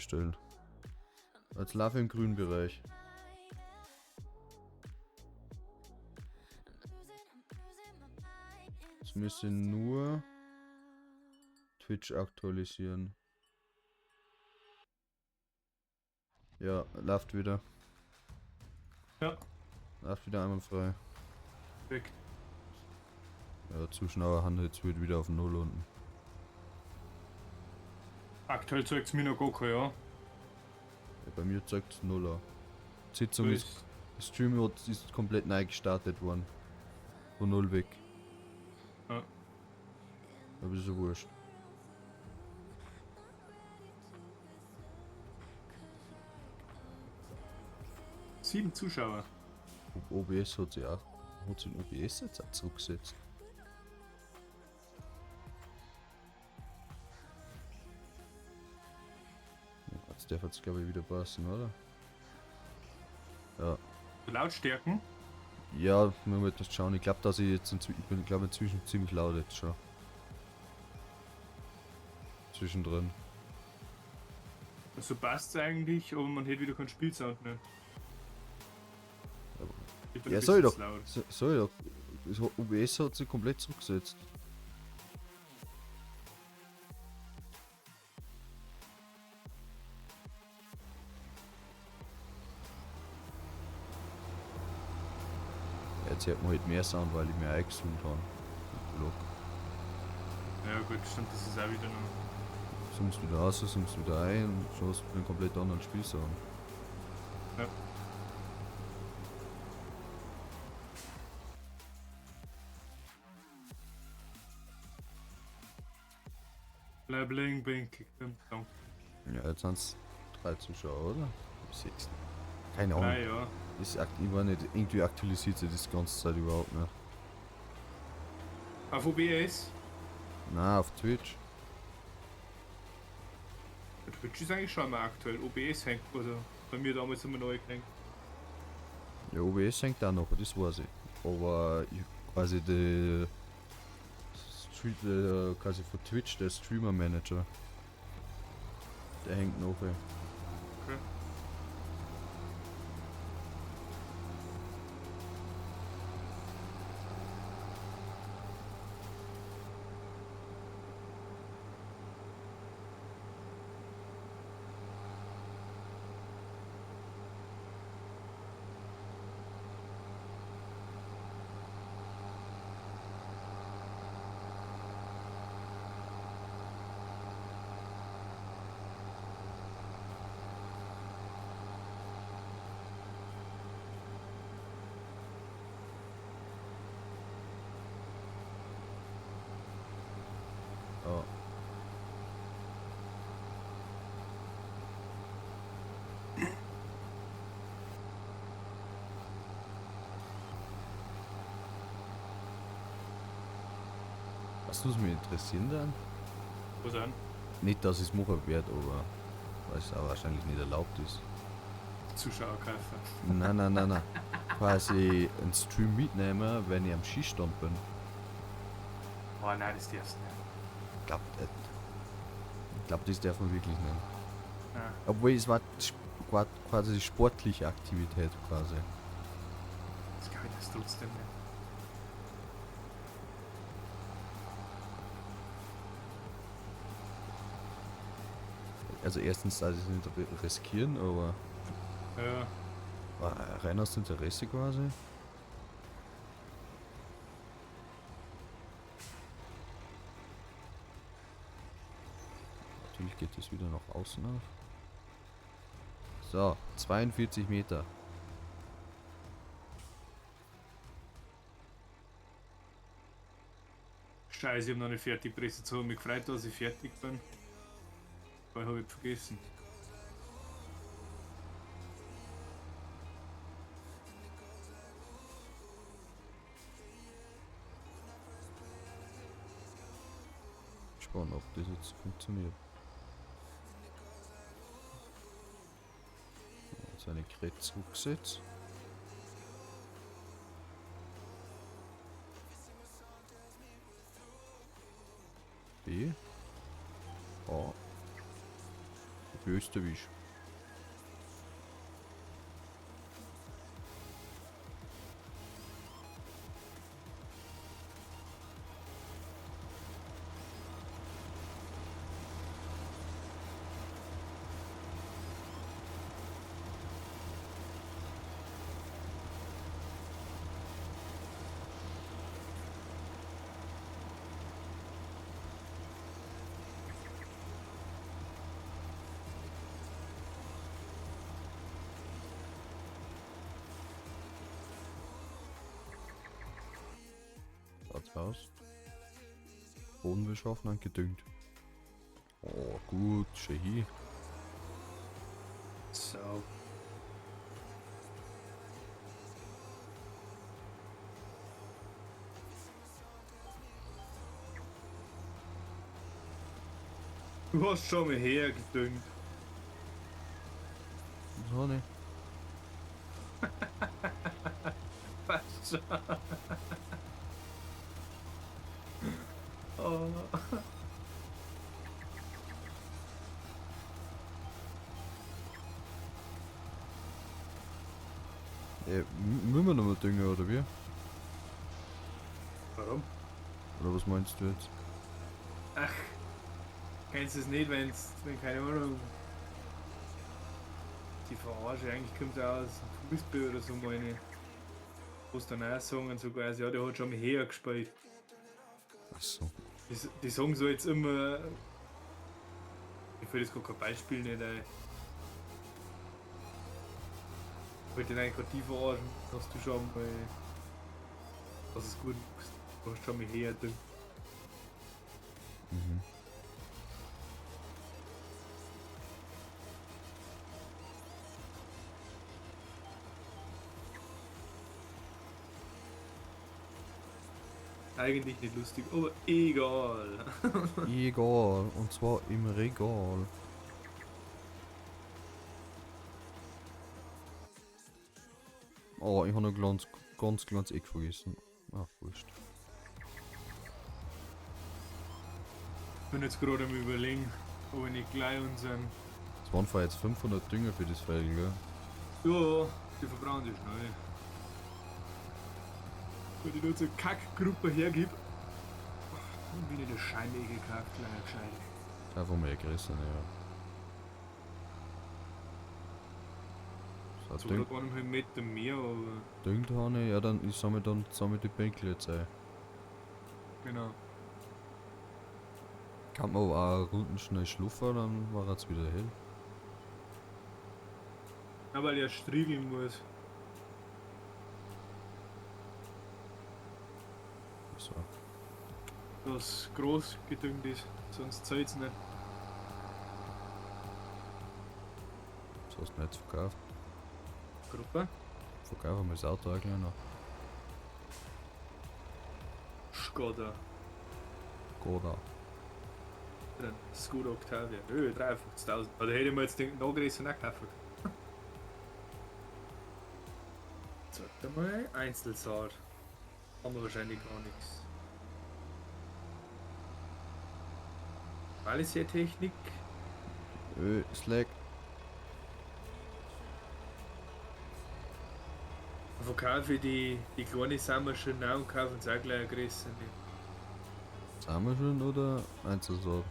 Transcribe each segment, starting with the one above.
eingestellt. Als Lava im grünen Bereich. Jetzt müsste nur Twitch aktualisieren. Ja, läuft wieder. Ja. Läuft wieder einmal frei. Weg. Ja, Zuschauer haben jetzt wieder auf 0 unten. Aktuell zeigt es mir noch gar kein, ja. Ja, bei mir zeigt es 0 an. Die Sitzung So ist, Stream ist komplett neu gestartet worden. Von 0 weg. Ja. Aber ist ja wurscht. Sieben Zuschauer. OBS hat sich auch. Hat sich in OBS jetzt auch zurückgesetzt. Jetzt darf es glaube ich wieder passen, oder? Ja. Lautstärken? Ja, man wird das schauen. Ich glaube, dass ich jetzt ich bin glaube inzwischen ziemlich laut jetzt schon. Zwischendrin. So passt es eigentlich, aber man hätte wieder keinen Spielsound mehr. Ich bin Ja, ein soll ich bisschen doch. laut. Soll ich doch. Das OBS hat sich komplett zurückgesetzt. Jetzt hört man halt mehr Sound, weil ich mehr eingezoomt habe. Ja gut, stimmt, das ist auch wieder noch. Zoomst wieder aus, zoomst wieder ein und schaust einen komplett anderen Spielsound. Ja. Bling, bling, Danke. Ja, jetzt sind es 3 Zuschauer, oder? 6. Keine Ahnung. 3, ja. Ich war nicht, irgendwie aktualisiert sich das ganze Zeit überhaupt nicht. Auf OBS? Na, auf Twitch. Bei Twitch ist eigentlich schon mal aktuell. OBS hängt, also bei mir damals immer neu gehängt. Ja, OBS hängt auch noch, das weiß ich. Aber ich, quasi der quasi von Twitch, der Streamer Manager. Der hängt noch. Ey. Okay. Ja. Was muss mich interessieren dann? Was an? Nicht, dass ich es machen werde, aber weil es auch wahrscheinlich nicht erlaubt ist. Zuschauerkäufer. Nein. Quasi einen Stream mitnehmen, wenn ich am Skistand bin. Oh nein, das darfst du nicht. Ich glaube, das darf man wirklich nicht. Ja. Obwohl es war quasi sportliche Aktivität quasi. Das kann ich das trotzdem nicht. Also erstens, dass ich es nicht riskieren, aber Ja. war rein aus Interesse quasi. Natürlich geht es wieder nach außen auf. So, 42 Meter. Scheiße, ich hab noch nicht fertig gepresst. Jetzt habe ich mich gefreut, dass ich fertig bin. Weil habe ich vergessen. Spannend, ob das jetzt funktioniert. Jetzt eine Gerät zurückgesetzt. B. A. Für Österreich. Schaut's aus. Boden beschaffen und gedüngt. Oh, gut, schön hier. So. Du hast schon mal hergedüngt. So ne. Passt schon. Oh. Müssen wir nochmal düngen oder wie? Warum? Oder was meinst du jetzt? Ach, kennst du es nicht, wenn keine Ahnung, die Verarsche eigentlich kommt aus dem Fußball oder so meine, wo es dann auch sagen, so quasi, ja, der hat schon mal hergespielt. Achso. Die sagen so jetzt immer, ich will jetzt gar kein Beispiel nicht ein. Ich wollte den eigentlich gerade die verarschen, dass du schon mal, dass es gut ist. Du hast schon mal herdüngt. Mhm. Eigentlich nicht lustig, aber egal. Egal, und zwar im Regal. Oh, ich habe noch ganz kleines Eck vergessen. Ach, wurscht. Ich bin jetzt gerade am Überlegen, ob ich nicht gleich unseren. Es waren vorher jetzt 500 Dünger für das Feld, gell? Ja, die verbrauchen sich schnell. Wenn ich nur so eine Kackgruppe hergib, dann bin ich der Scheinwege gekauft, gleich gescheit. Einfach mal gerissen, ja. So, So oder gar nicht einen Meter mehr, aber düngt habe ich, ja, dann ich sammle die Bänke jetzt ein. genau. Kann man aber auch unten schnell schluffen, dann war es wieder hell. Ja, weil er striegeln muss. So. Das groß gedüngt ist, sonst zählt es nicht. Das hast du nicht verkauft. Gruppe. Verkaufen wir das Auto auch gleich noch. Skoda. Goda. Ein Skoda Octavia. 53.000. Oder hätte ich mir jetzt den nachgerissen auch gekauft. Warte mal, Einzelsaat. Haben wir wahrscheinlich gar nichts. Balisiertechnik. Slack. Verkaufe ich die kleine Sammelschön auch und kaufe uns auch gleich eine größere. Zusammen schon oder Einzelsaat?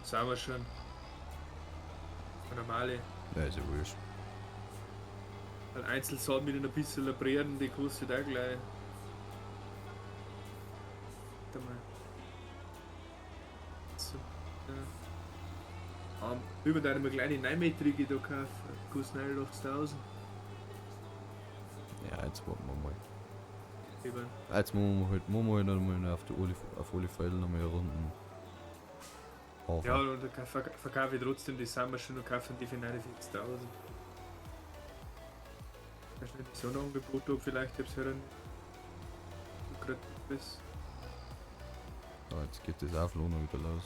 Sammelschön. Eine normale. Ja, ist ja wurscht. Ein Einzelsaat mit ein bisschen Labrieren, die kostet auch gleich. Warte mal. So, ja. Über deine kleine 9-metrige da kaufen, kostet 89.000. Ja, jetzt warten wir mal. Eben. Jetzt müssen wir halt einmal auf alle Fälle nochmal Runden. Ja, und dann verkaufe ich trotzdem die Sammelschön und kaufe die für 49.000. Hast du nicht so ein Angebot, ob vielleicht hab's hören. Gerade das. Ja, jetzt geht das Auflohnen wieder los.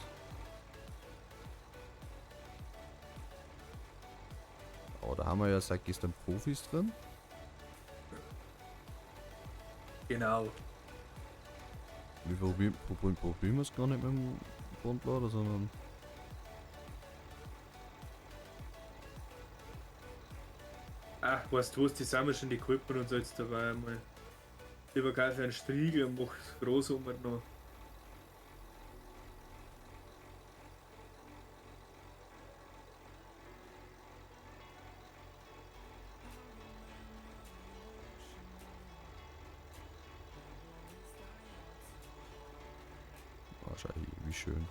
Aber da haben wir ja seit gestern Profis drin. Genau. Wir probieren wir es gar nicht mit dem Frontlader, sondern Ach, weißt du was, die sammeln schon die Equipment und so jetzt dabei einmal. Lieber kaufe einen Striegel und mach es groß um und noch. Oh, schau hier, wie schön.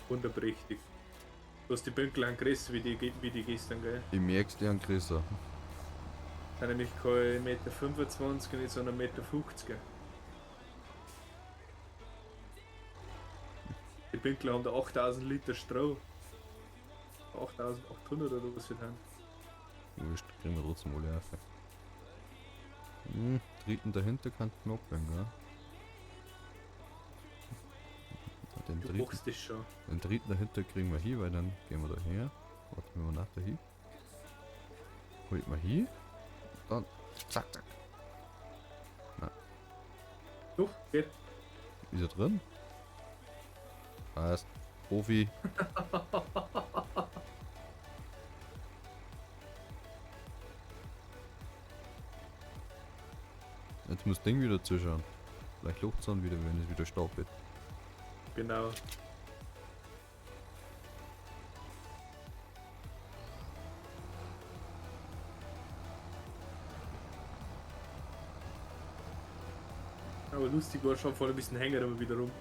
Wunderprächtig. Du hast die Bünkel angerissen wie die gestern, gell? Ich merk's dir an Chrissa. Sind nämlich kein 1,25 m und nicht, sondern 1,50 m. Die Bünkel haben da 8000 Liter Stroh. 8800 oder was wir haben. Wurscht, kriegen wir trotzdem alle auf. Dritten dahinter kann knapp werden, gell? Du machst das schon. Den dritten dahinter kriegen wir hier, weil dann gehen wir da her. Warten wir mal nach da hin. Holt mal hier. Dann zack, zack. Doch, geht. Ist er drin? Passt. Profi. Jetzt muss das Ding wieder zuschauen. Vielleicht luft es dann wieder, wenn es wieder stapelt. Genau. Aber lustig war schon, vor ein bisschen Hänger, aber wieder rum.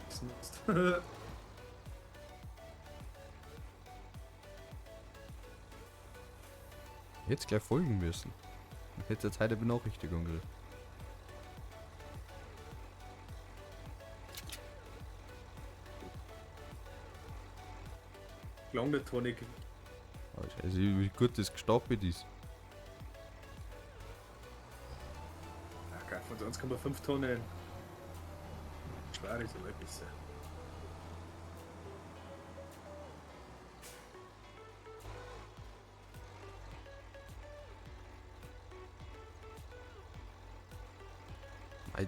Jetzt gleich folgen müssen. Ich hätte jetzt heute eine Benachrichtigung gekriegt. Lang der Tonic. Also wie gut das gestapelt ist. Ach, geil, von 1,5 Tonnen. Schwer ist aber besser.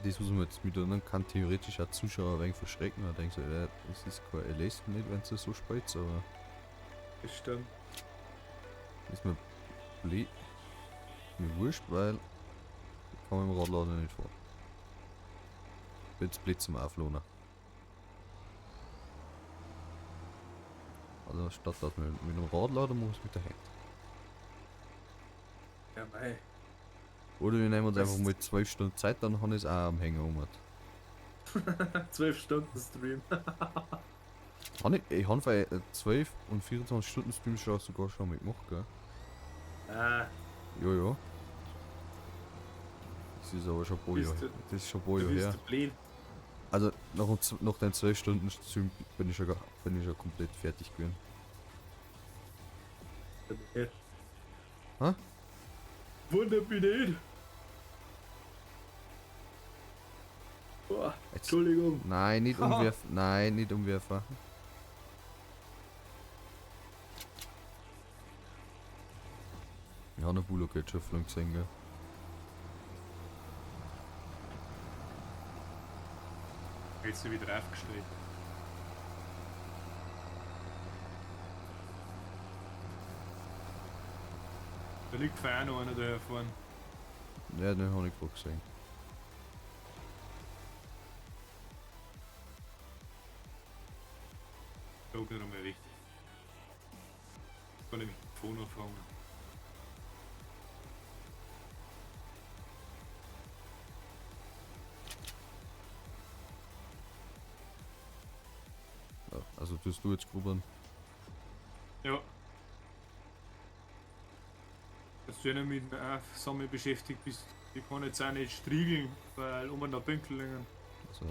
Das, was man jetzt mit anderen kann, theoretisch auch Zuschauer ein wenig verschrecken. Da denkst du, ja, das ist kein LS nicht, wenn es so spät, aber Das stimmt. ist mir blöd. Mir wurscht, weil ich kann mit dem Radlader nicht fahren. Jetzt blöd zum Auflohner. Also statt dass man mit dem Radlader muss mit der Hand. Ja, mei. Oder wir nehmen uns Das- einfach mal 12 Stunden Zeit, dann haben wir es auch am Hänger um. 12 Stunden Stream. Ich habe bei 12 und 24 Stunden Stream schon sogar schon mitgemacht, gell? Ah, Ja. Das ist aber schon ein paar Bist Jahre. du- Das ist schon ein paar du Jahre bist her. der Blin. Also nach den 12 Stunden Stream bin ich schon komplett fertig gewesen. Hä? Wunder bin ich. Boah, Jetzt, Entschuldigung. nein, nicht Haha. umwerfen. Nein, nicht umwerfen. Ja, der Bullock hat schon flink gesehen, gell? Jetzt wieder aufgestellt. Da liegt vorher noch einer da vorne. Ja, den habe ich gerade gesehen. Da geht er mal richtig. Kann ich mit dem Phone anfangen. Ja, also tust du jetzt grubbern. Ja. Dass du ja nicht mit Sachen beschäftigt bist. Ich kann jetzt auch nicht striegeln, weil um noch Bünkel liegen. Also,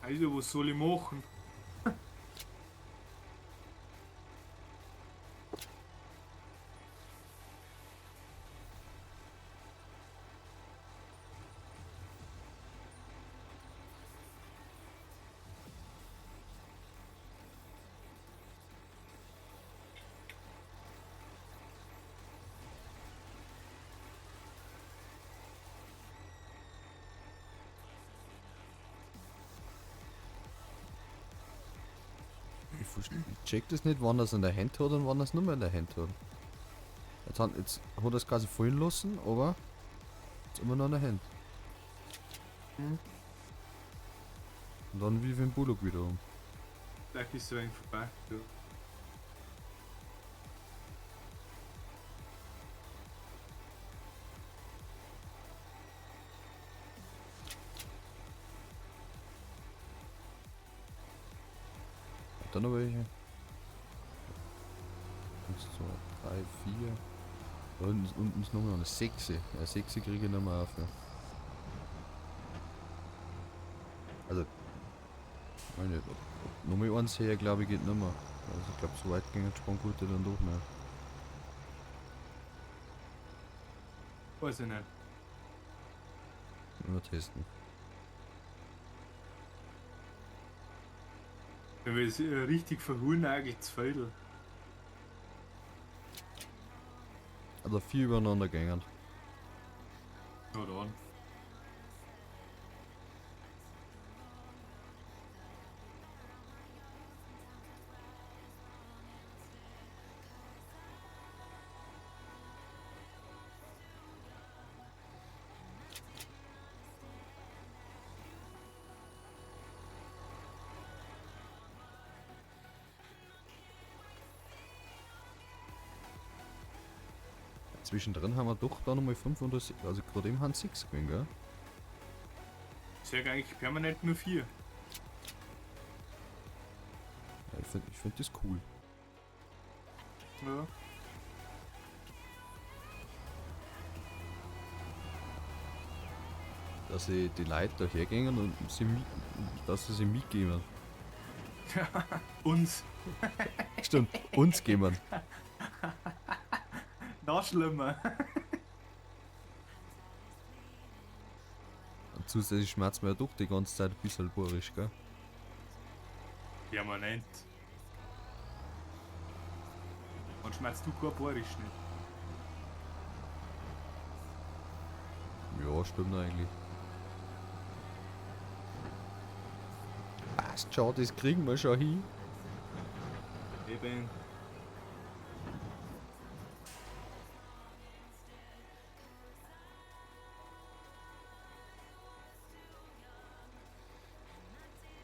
Also, was soll ich machen? Ich check das nicht, wann er es in der Hand hat und wann er es nicht mehr in der Hand hat. Jetzt hat er es quasi fallen lassen, aber jetzt immer noch in der Hand. Hm. Und dann wie wenn Bullock wieder um. Vielleicht ist so ein vorbei. Ja. Hat er noch welche? 1, 2, 3, 4. Da unten ist nochmal eine 6. Ja, 6 kriege ich nicht mehr auf. Ja. Also, meine, Nummer 1 her, glaube ich, geht nicht mehr. Also, ich glaube, so weit ging der Sprungquote dann doch nicht. Weiß ich nicht. Nur testen. Wenn wir es richtig verhurnagelt, zu Feudel. Also, 4 übereinander gingen. Na dann. Zwischendrin haben wir doch da nochmal 500, also gerade eben haben 6 gewesen, gell? Ich sag eigentlich permanent nur 4. Ja, ich find das cool. Ja. Dass sie die Leute da hergehen und dass sie sie mitgeben. Uns. Stimmt, uns geben. Noch schlimmer. Und zusätzlich schmerzt mir ja doch die ganze Zeit ein bisschen bohrisch, gell? Permanent. Und schmerzt du kein Borisch nicht? Ja, stimmt eigentlich. Passt schon, das kriegen wir schon hin. Eben.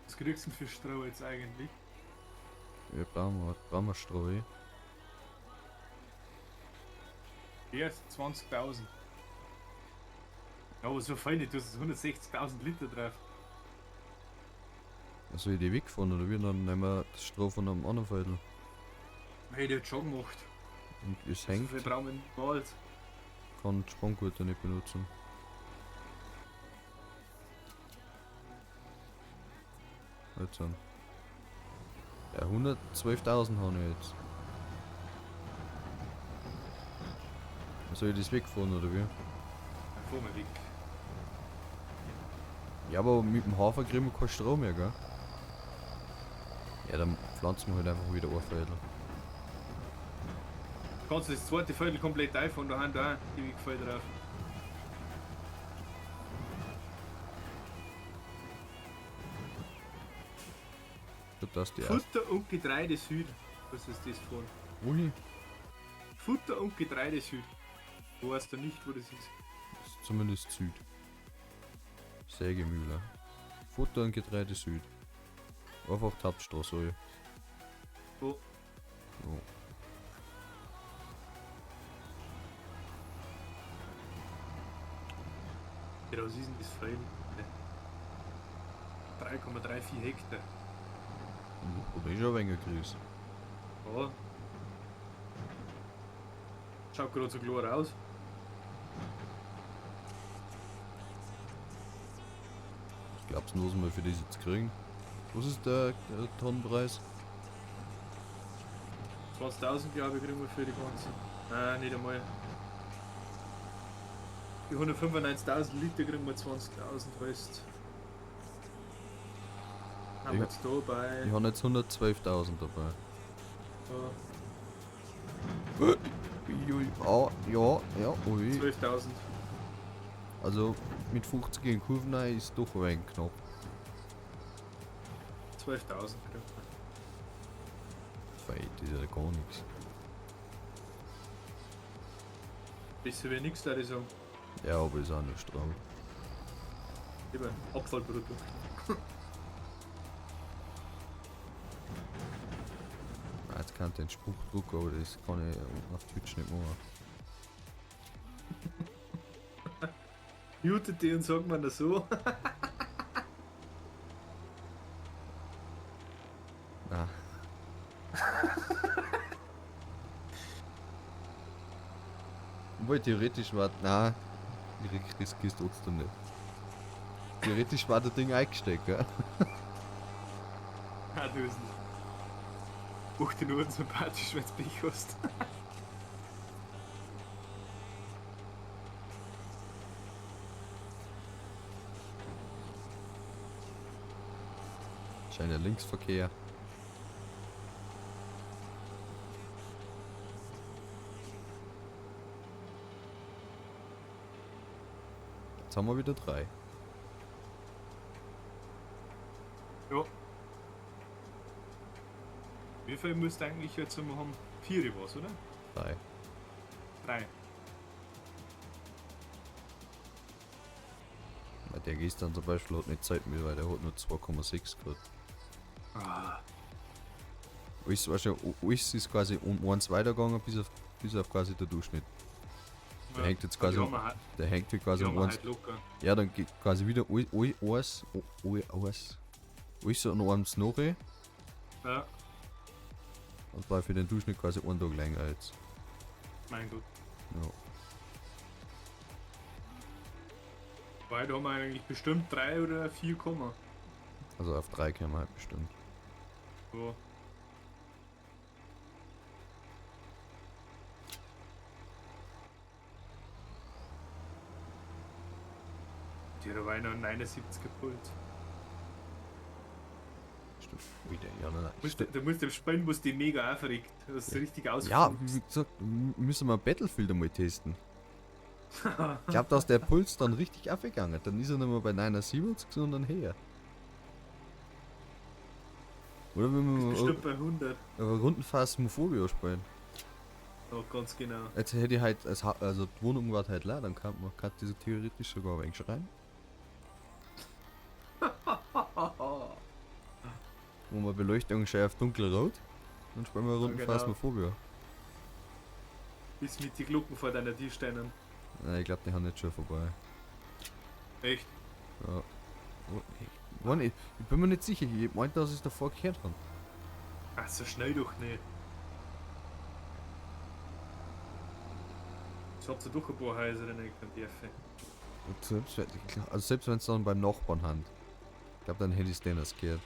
Was kriegst du denn für Stroh jetzt eigentlich? Ja, brauchen wir Streu. Erst 20.000. Ja, aber so fein nicht, du hast 160.000 Liter drauf. Soll ich die wegfahren oder wie? Dann nehmen wir das Stroh von einem anderen Viertel. Hätte ich schon gemacht. Und es So hängt, viel brauchen wir nicht bald. kann die Sprungquote nicht benutzen. Jetzt dann. Ja, 112.000 habe ich jetzt. Soll ich das wegfahren oder wie? Dann fahren wir weg. Ja, aber mit dem Hafer kriegen wir keinen Strom mehr, gell? Ja, dann pflanzen wir halt einfach wieder ein Viertel. Kannst du das zweite Viertel komplett einfahren, da haben da die Weggefall drauf. Du darfst die erst. Futter und Getreide Süd. Was ist das von? Wohin? Futter und Getreide Süd. Du weißt ja nicht, wo das ist. Das ist zumindest Süd. Sägemühle. Futter und Getreide Süd. Einfach die Hauptstraße. Ja. Wo? Ja. Ja, was ist denn das Freilich? 3,34 Hektar. Oder ist schon ein wenig größer. Ja. Schaut gerade so klar aus. Ich glaub's nur, was wir für das jetzt kriegen. Was ist der Tonnenpreis? 20.000 glaube ich kriegen wir für die ganze. Nein, nicht einmal. Die 195.000 Liter kriegen wir 20.000 Rest. Haben wir jetzt da bei. Ich habe jetzt 112.000 dabei. Ui, ah, ja, ui. 12.000. Also mit 50 in Kurven rein ist doch ein wenig knapp. 12.000 kriegen Feit, das ist ja gar nichts. Besser wie nichts, da ich sagen. Ja, aber ist auch nur Strom. Eben, Abfallprodukt. Jetzt kann ich den Spruch drucken, aber das kann ich auf Twitch nicht machen. Mutet die und sagt man das so. Nein. Obwohl theoretisch war. Nein, ich riskier's trotzdem nicht. Theoretisch war das Ding eingesteckt, gell? Ah, du bist nicht. Mach dich nur sympathisch, wenn du Pech hast. Scheint ja Linksverkehr. Jetzt haben wir wieder 3. Ja. Wie viel müsst ihr eigentlich jetzt immer haben? 4 was, oder? 3. 3. Weil der gestern zum Beispiel hat nicht Zeit mehr, weil der hat nur 2,6 gehabt. Ah. Alles, weißt du, alles ist quasi um 1 weitergegangen bis auf quasi der Durchschnitt. Der hängt jetzt quasi, der hängt hier quasi um 1. Halt locker. Ja, dann geht quasi wieder alles so an eins nach. Ja, Und war für den Durchschnitt quasi einen Tag länger jetzt. mein Gott. Ja. Weil da haben wir eigentlich bestimmt 3 oder 4 Komma. Also auf 3 kämen wir halt bestimmt. So. Die hat aber noch 79 gepult. Stimmt. Ui, der ja, nein, Du musst dem Spielen, musst die mega aufregt. Das ist richtig ja, ausgefuchst. wie gesagt, müssen wir Battlefield einmal testen. Ich glaube, dass der Puls dann richtig aufgegangen hat. Dann ist er nicht mehr bei 79, sondern höher. Oder wenn wir Bestimmt bei 100. Rundenphasmophobia spielen. Oh, ganz genau. Jetzt hätte ich halt, also die Wohnung war halt leer, dann kann man diese theoretisch sogar ein wenig rein. Wo man Beleuchtung schön auf dunkelrot. Dann spielen wir Rundenphasmophobia. Bis mit die Glocken vor deiner Tür stehen. Nein, ich glaube, die haben nicht schon vorbei. Echt? Ja. Ich bin mir nicht sicher, ich meinte, dass ich es davor gehört habe. Ach, so schnell doch nicht. Ich hab so doch ein paar Häuser in der Dörfer. Und selbst wenn es dann beim Nachbarn hand. Ich glaube, dann hätte ich es denen gehört.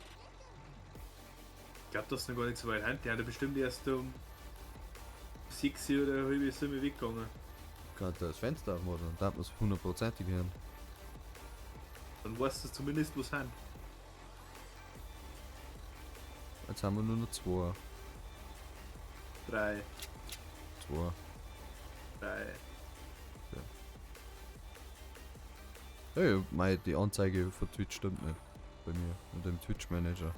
Ich glaube, das ist noch gar nicht so weit hin. Die haben ja bestimmt erst um 6 oder halb 7 weggegangen. Gerade das Fenster aufmachen, da hat man es 100%ig hören. Dann weißt du zumindest, wo es hin. Jetzt haben wir nur noch 2. 3. 2. 3. Hey, die Anzeige von Twitch stimmt nicht. Bei mir und dem Twitch Manager.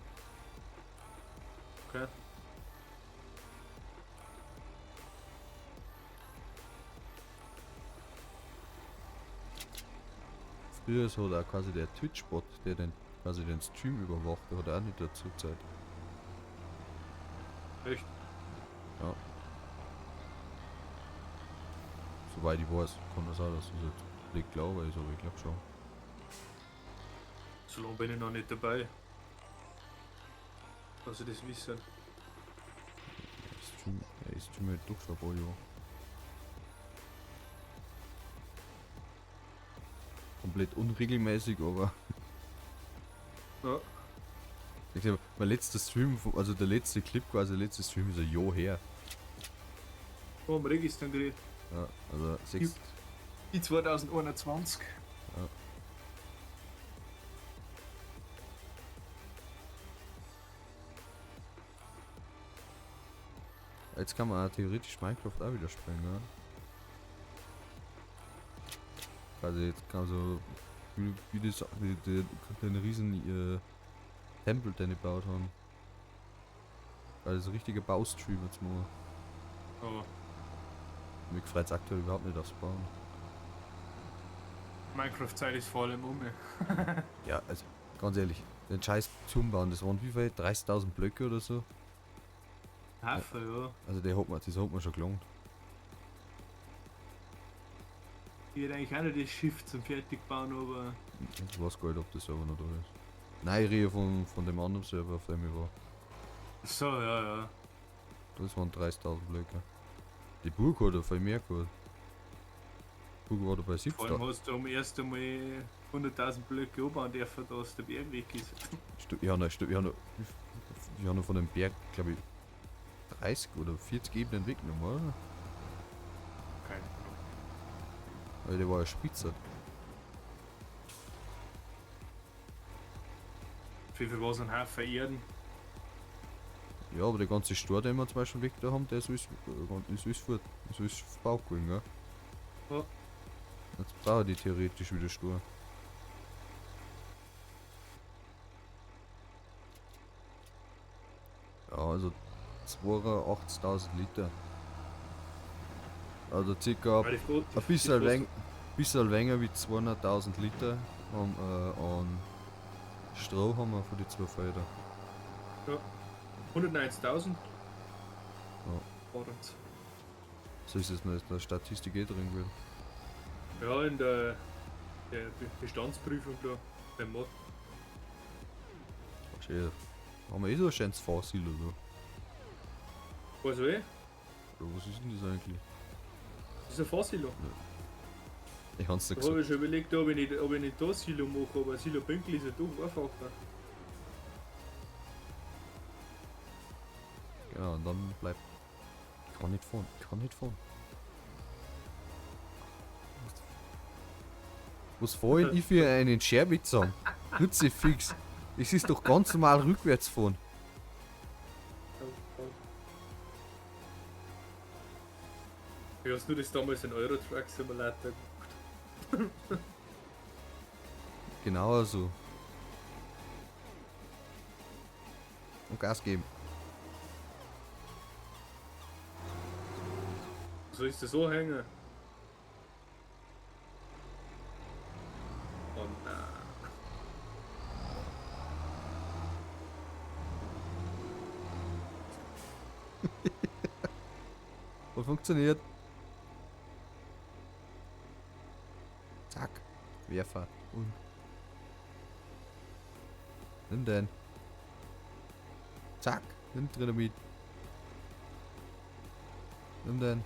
Okay. Früher ist halt auch quasi der Twitch-Bot, der quasi den Stream überwacht, der hat auch nicht dazu Zeit. Echt? Ja. Soweit ich weiß, kann das auch, dass das jetzt nicht glaube ist, aber ich glaube schon. So lange bin ich noch nicht dabei. Dass ich das wissen. Ich streame halt doch schon ein paar Jahre. Komplett unregelmäßig, aber Ja. ich glaube, mein letzter Stream, also der letzte Clip quasi, der letzte Stream ist ein Jahr her. Wo haben wir Register geredet? Ja, also 6. Die 2021. Ja. Jetzt kann man auch theoretisch Minecraft auch wieder spielen, ne? Also jetzt kann so wie das den riesen Tempel, den die gebaut haben. als richtige Baustream jetzt mal. Aber Mir gefällt es aktuell überhaupt nicht aufs Bauen. Minecraft-Zeit ist vor allem um. Ja, also ganz ehrlich, den Scheiß zum Bauen, das waren wie viel? 30.000 Blöcke oder so? Haffe, ja. Also das hat man schon gelangt. Ich hätte eigentlich auch noch das Schiff zum Fertigbauen, aber Ich weiß gar nicht, ob das Server noch da ist. Nein, ich rede von dem anderen Server, auf dem ich war. so, ja. Das waren 30.000 Blöcke. Die Burg hat ja viel mehr gehabt. Die Burg war da bei Vor allem 70.000. hast du am ersten Mal 100.000 Blöcke anbauen dürfen, dass der Berg weg ist. Ich habe noch von dem Berg, glaube ich, 30 oder 40 Ebenen weggenommen, oder? Keine Ahnung. Weil der war ja spitze. Wie viel war so ein Haufen Erden? Ja, aber der ganze Stor, den wir zum Beispiel weg da haben, der ist alles verbaut gewesen, gell? Ja. Jetzt brauche ich die theoretisch wieder Stor. Ja, also 82.000 Liter. Also circa Weil die Fro- ein bisschen länger wie 200.000 Liter an Stroh haben wir für die zwei Felder. 190.000? Ja. War's. So ist es in der Statistik eh drin gewesen. Ja, in der Bestandsprüfung da, beim Mod. Schön. Haben wir eh so ein schönes Fahrsilo da. Was will? Oder was ist denn das eigentlich? Das ist ein Fahrsilo. Ich hab's nicht Da habe gesagt. ich schon überlegt, ob ich nicht das Silo mache, aber ein Silo-Bünkel ist ja doch einfacher. Genau, und dann bleibt. Ich kann nicht fahren. Was vorhin ich für einen Scherwitz haben? Nutze fix. Es ist doch ganz normal rückwärts fahren. Wie hast du das damals in Euro Truck Simulator gemacht? Genauer so. Und Gas geben. Soll ich das so hängen? Oh nein. Und funktioniert. Zack. Werfer. Und. Nimm den. Zack. Nimm Dynamit. Nimm den.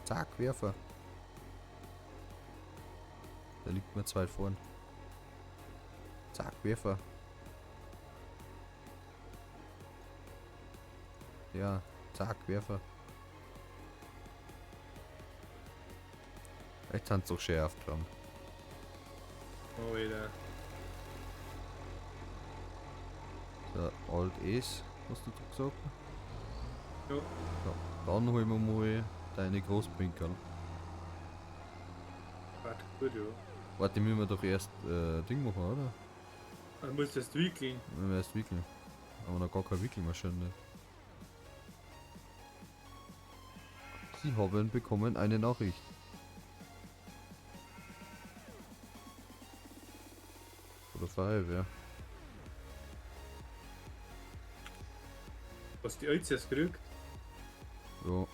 Zack. Werfer. Da liegt mir zu weit vorn. Zack. Werfer. Ja. Zack. Werfer. Echt haben sie doch schärft dran. Oh wieder. So, Alt S, hast du da gesagt? Ja. Ja, dann holen wir mal deine Großpinkel. Warte, gut, ja. Warte, müssen wir doch erst Ding machen, oder? Dann musst du das wickeln. Wenn wir erst wickeln. Aber noch gar keine Wickelmaschine. Sie haben bekommen eine Nachricht. Oder Feuerwehr. Hast du die Alts erst gekriegt? Ja,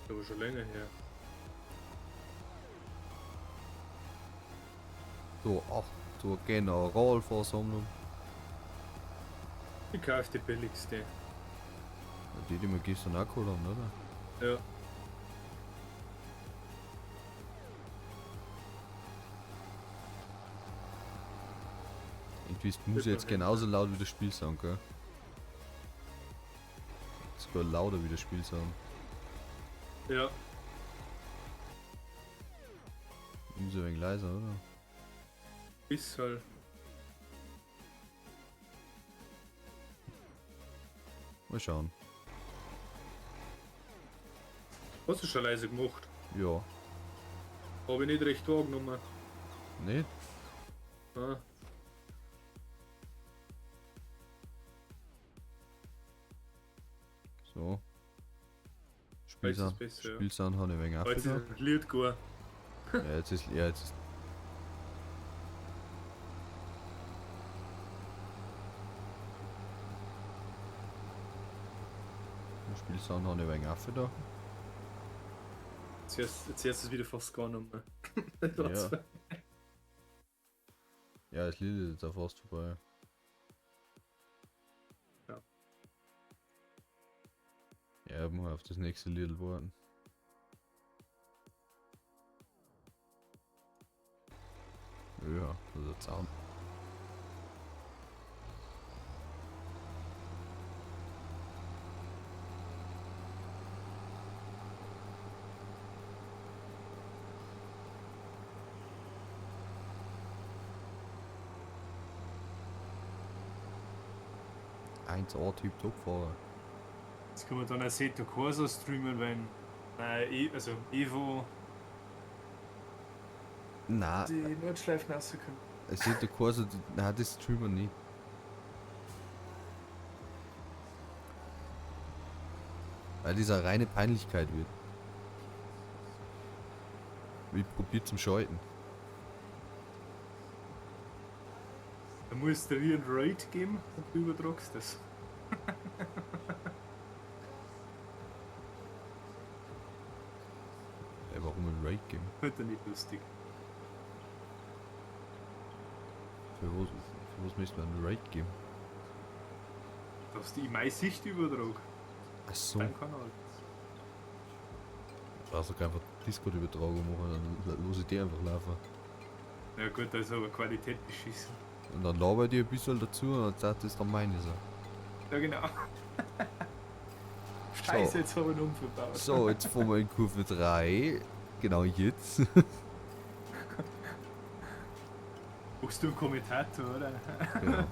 Aber schon länger her. so, ach, zur Generalversammlung. Ich kauf die billigste. Die wir gestern auch geholt haben, oder? Ja. Irgendwie ist die Musik jetzt genauso laut wie das Spielsound, gell? Sogar lauter wie das Spielsound. Ja. Muss ein wenig leiser, oder? Ist halt. Mal schauen. Hast du schon leise gemacht? Ja. Habe ich nicht recht wahrgenommen. Nicht? Ah. So. Jetzt ist besser, ja. Spielsound habe ich ein wenig Jetzt ist aufgedacht. das Lied gut. Ja, jetzt ist. Ja, jetzt ist. Den Spielsound habe ich ein wenig aufgedacht. Jetzt ist es wieder fast gar nicht mehr. Ja. Ja, das Lied ist jetzt auch fast vorbei. Ja. Ja, ich muss auf das nächste Lied warten. Ja, das ist ein Sound. Eins A-Typ Topfahrer. Jetzt kann man dann auch Seto Corsa streamen, wenn also Evo Nein, die Nordschleifen rauskommen. es sieht der Kurs, nein, das streamen wir nicht. Weil dieser reine Peinlichkeit wird. Wie probiert zum Schalten. Da musst du dir einen Raid geben und du übertragst das. Ey, warum ein Raid geben? Wird ja nicht lustig. Für was müsste man einen Raid geben? Dass die in meine Sicht übertrag. Ach so. Dein Kanal. Also kann einfach Discord-Übertragung machen, dann los ich die einfach laufen. Ja gut, da ist aber Qualität beschissen. Und dann laber ich die ein bisschen dazu und dann sagt das dann meine Sache. Ja genau. Scheiße, jetzt habe ich einen Unfall gebaut. So, jetzt fahren wir in Kurve 3. Genau jetzt. Brauchst du einen Kommentator, oder? Genau.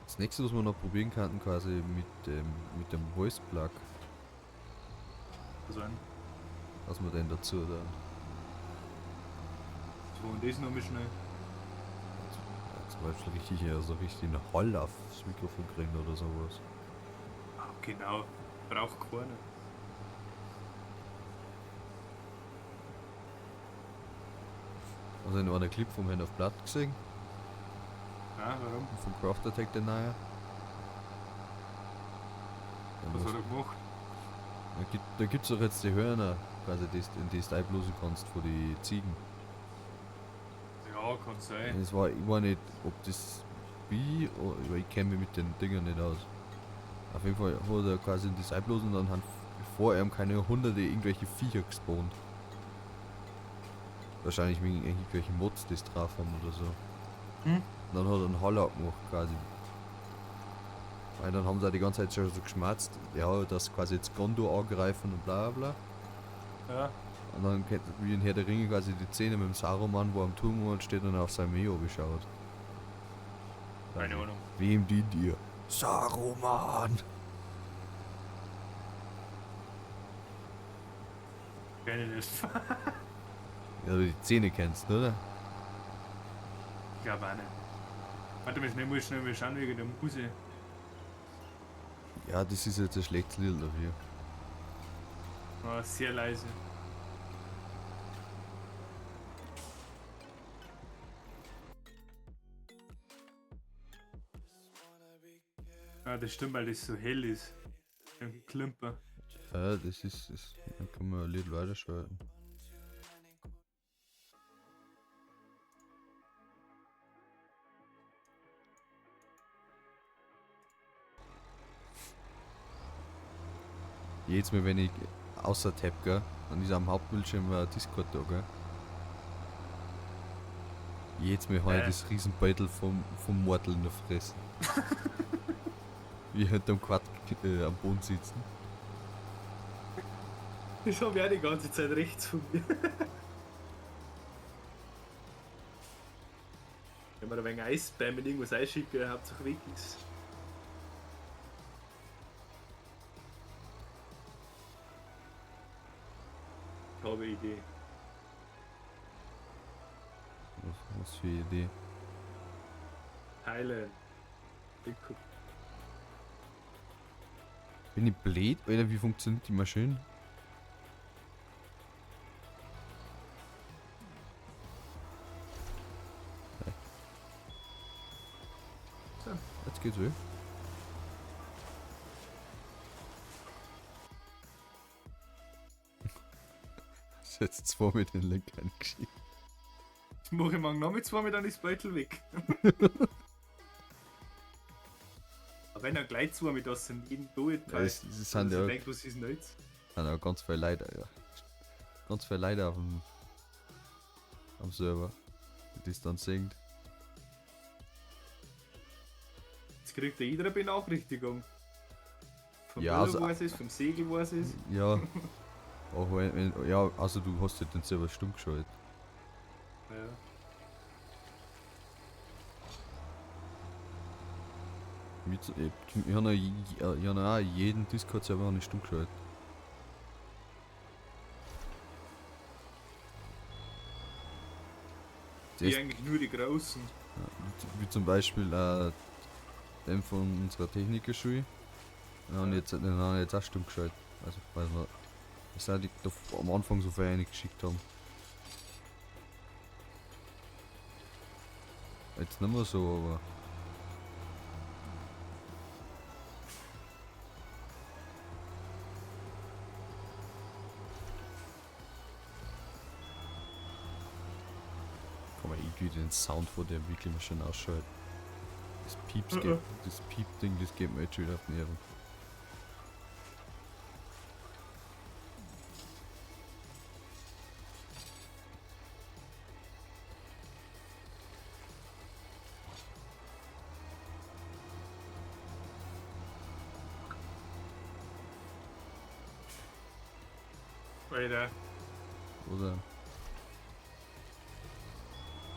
Das nächste, was wir noch probieren könnten, quasi mit dem Voice Plug, Also ein, was wir denn dazu dann. so und das noch mal schnell. Zum Beispiel richtig, so richtig einen Hall aufs Mikrofon kriegen oder sowas. Ah, genau. Braucht keiner. Also in einer Clip vom Hand of Blood gesehen, Ah, warum? vom Craft Attack der neue. Was hat er gemacht? Da gibt's doch jetzt die Hörner, quasi in die du einblasen kannst von die Ziegen. Ja, kann sein. Ich war nicht, ob das wie, weil ich kenne mich mit den Dingern nicht aus. Auf jeden Fall hat er quasi in das einblasen und dann haben vor ihm keine hunderte irgendwelche Viecher gespawnt. Wahrscheinlich wegen irgendwelchen Mods, die es drauf haben oder so. Hm? Und dann hat er einen Holler gemacht quasi. Weil dann haben sie auch die ganze Zeit schon so geschmerzt, ja, dass quasi jetzt Gondor angreifen und bla bla. Ja. Und dann wie in Herr der Ringe quasi die Szene mit dem Saruman, wo am Turm steht und auf sein Meo beschaut. Keine Ahnung. Wem dient ihr? Saruman! Keine nicht. Ja, du die Szene kennst, oder? Ich glaube auch nicht. Warte mal, schnell mal schauen wegen der Muse. Ja, das ist jetzt ein schlechtes Lied dafür. War sehr leise. Ah, das stimmt, weil das so hell ist. Ein Klimper. Ja, das ist es. Dann kann man ein Lied weiterschalten. Jedes Mal, wenn ich außer Tab, gell, dann ist am Hauptbildschirm ein Discord da, gell. Jedes Mal habe ich das Riesenbeutel vom Mortel in der Fresse. Wie halt am Quad am Boden sitzen. Das habe ich auch die ganze Zeit rechts von mir. Wenn man ein wenig Eisbein mit irgendwas einschicken, hauptsache weg ist. Ich habe eine Idee. Was für eine Idee. Thailand. Bin ich blöd? Oder wie funktioniert die Maschine? So. Jetzt geht's weg. Ist jetzt zwei mit den Lenkern geschickt. Ich mache morgen noch mit 2 mit dann ist Beutel weg. Aber wenn er gleich 2 mit das sind, jeden durch, Ja, es sind ja, denkt, was ist denn jetzt? sind ja ganz viele Leute, ja. Ganz viele Leute am Server, die das dann singt. Jetzt kriegt ja jeder eine Benachrichtigung. Vom Ja, Müller, also- wo es ist, vom Segel, wo es ist. Ja. Auch ja, also du hast ja den Server stumm geschaltet. Ja. Ich habe auch jeden Discord-Server nicht stumm geschaltet. Die eigentlich nur die Großen. Wie zum Beispiel den von unserer Technikerschule. Den haben wir jetzt auch stumm geschaltet. Also, weil wir das auch die da am Anfang so viel geschickt haben. Jetzt nicht mehr so, aber. Kann man irgendwie den Sound von der wirklich mal schön ausschalten. Das das Piep-Ding, das geht mir jetzt schon wieder auf die Nerven. Alter, Oder?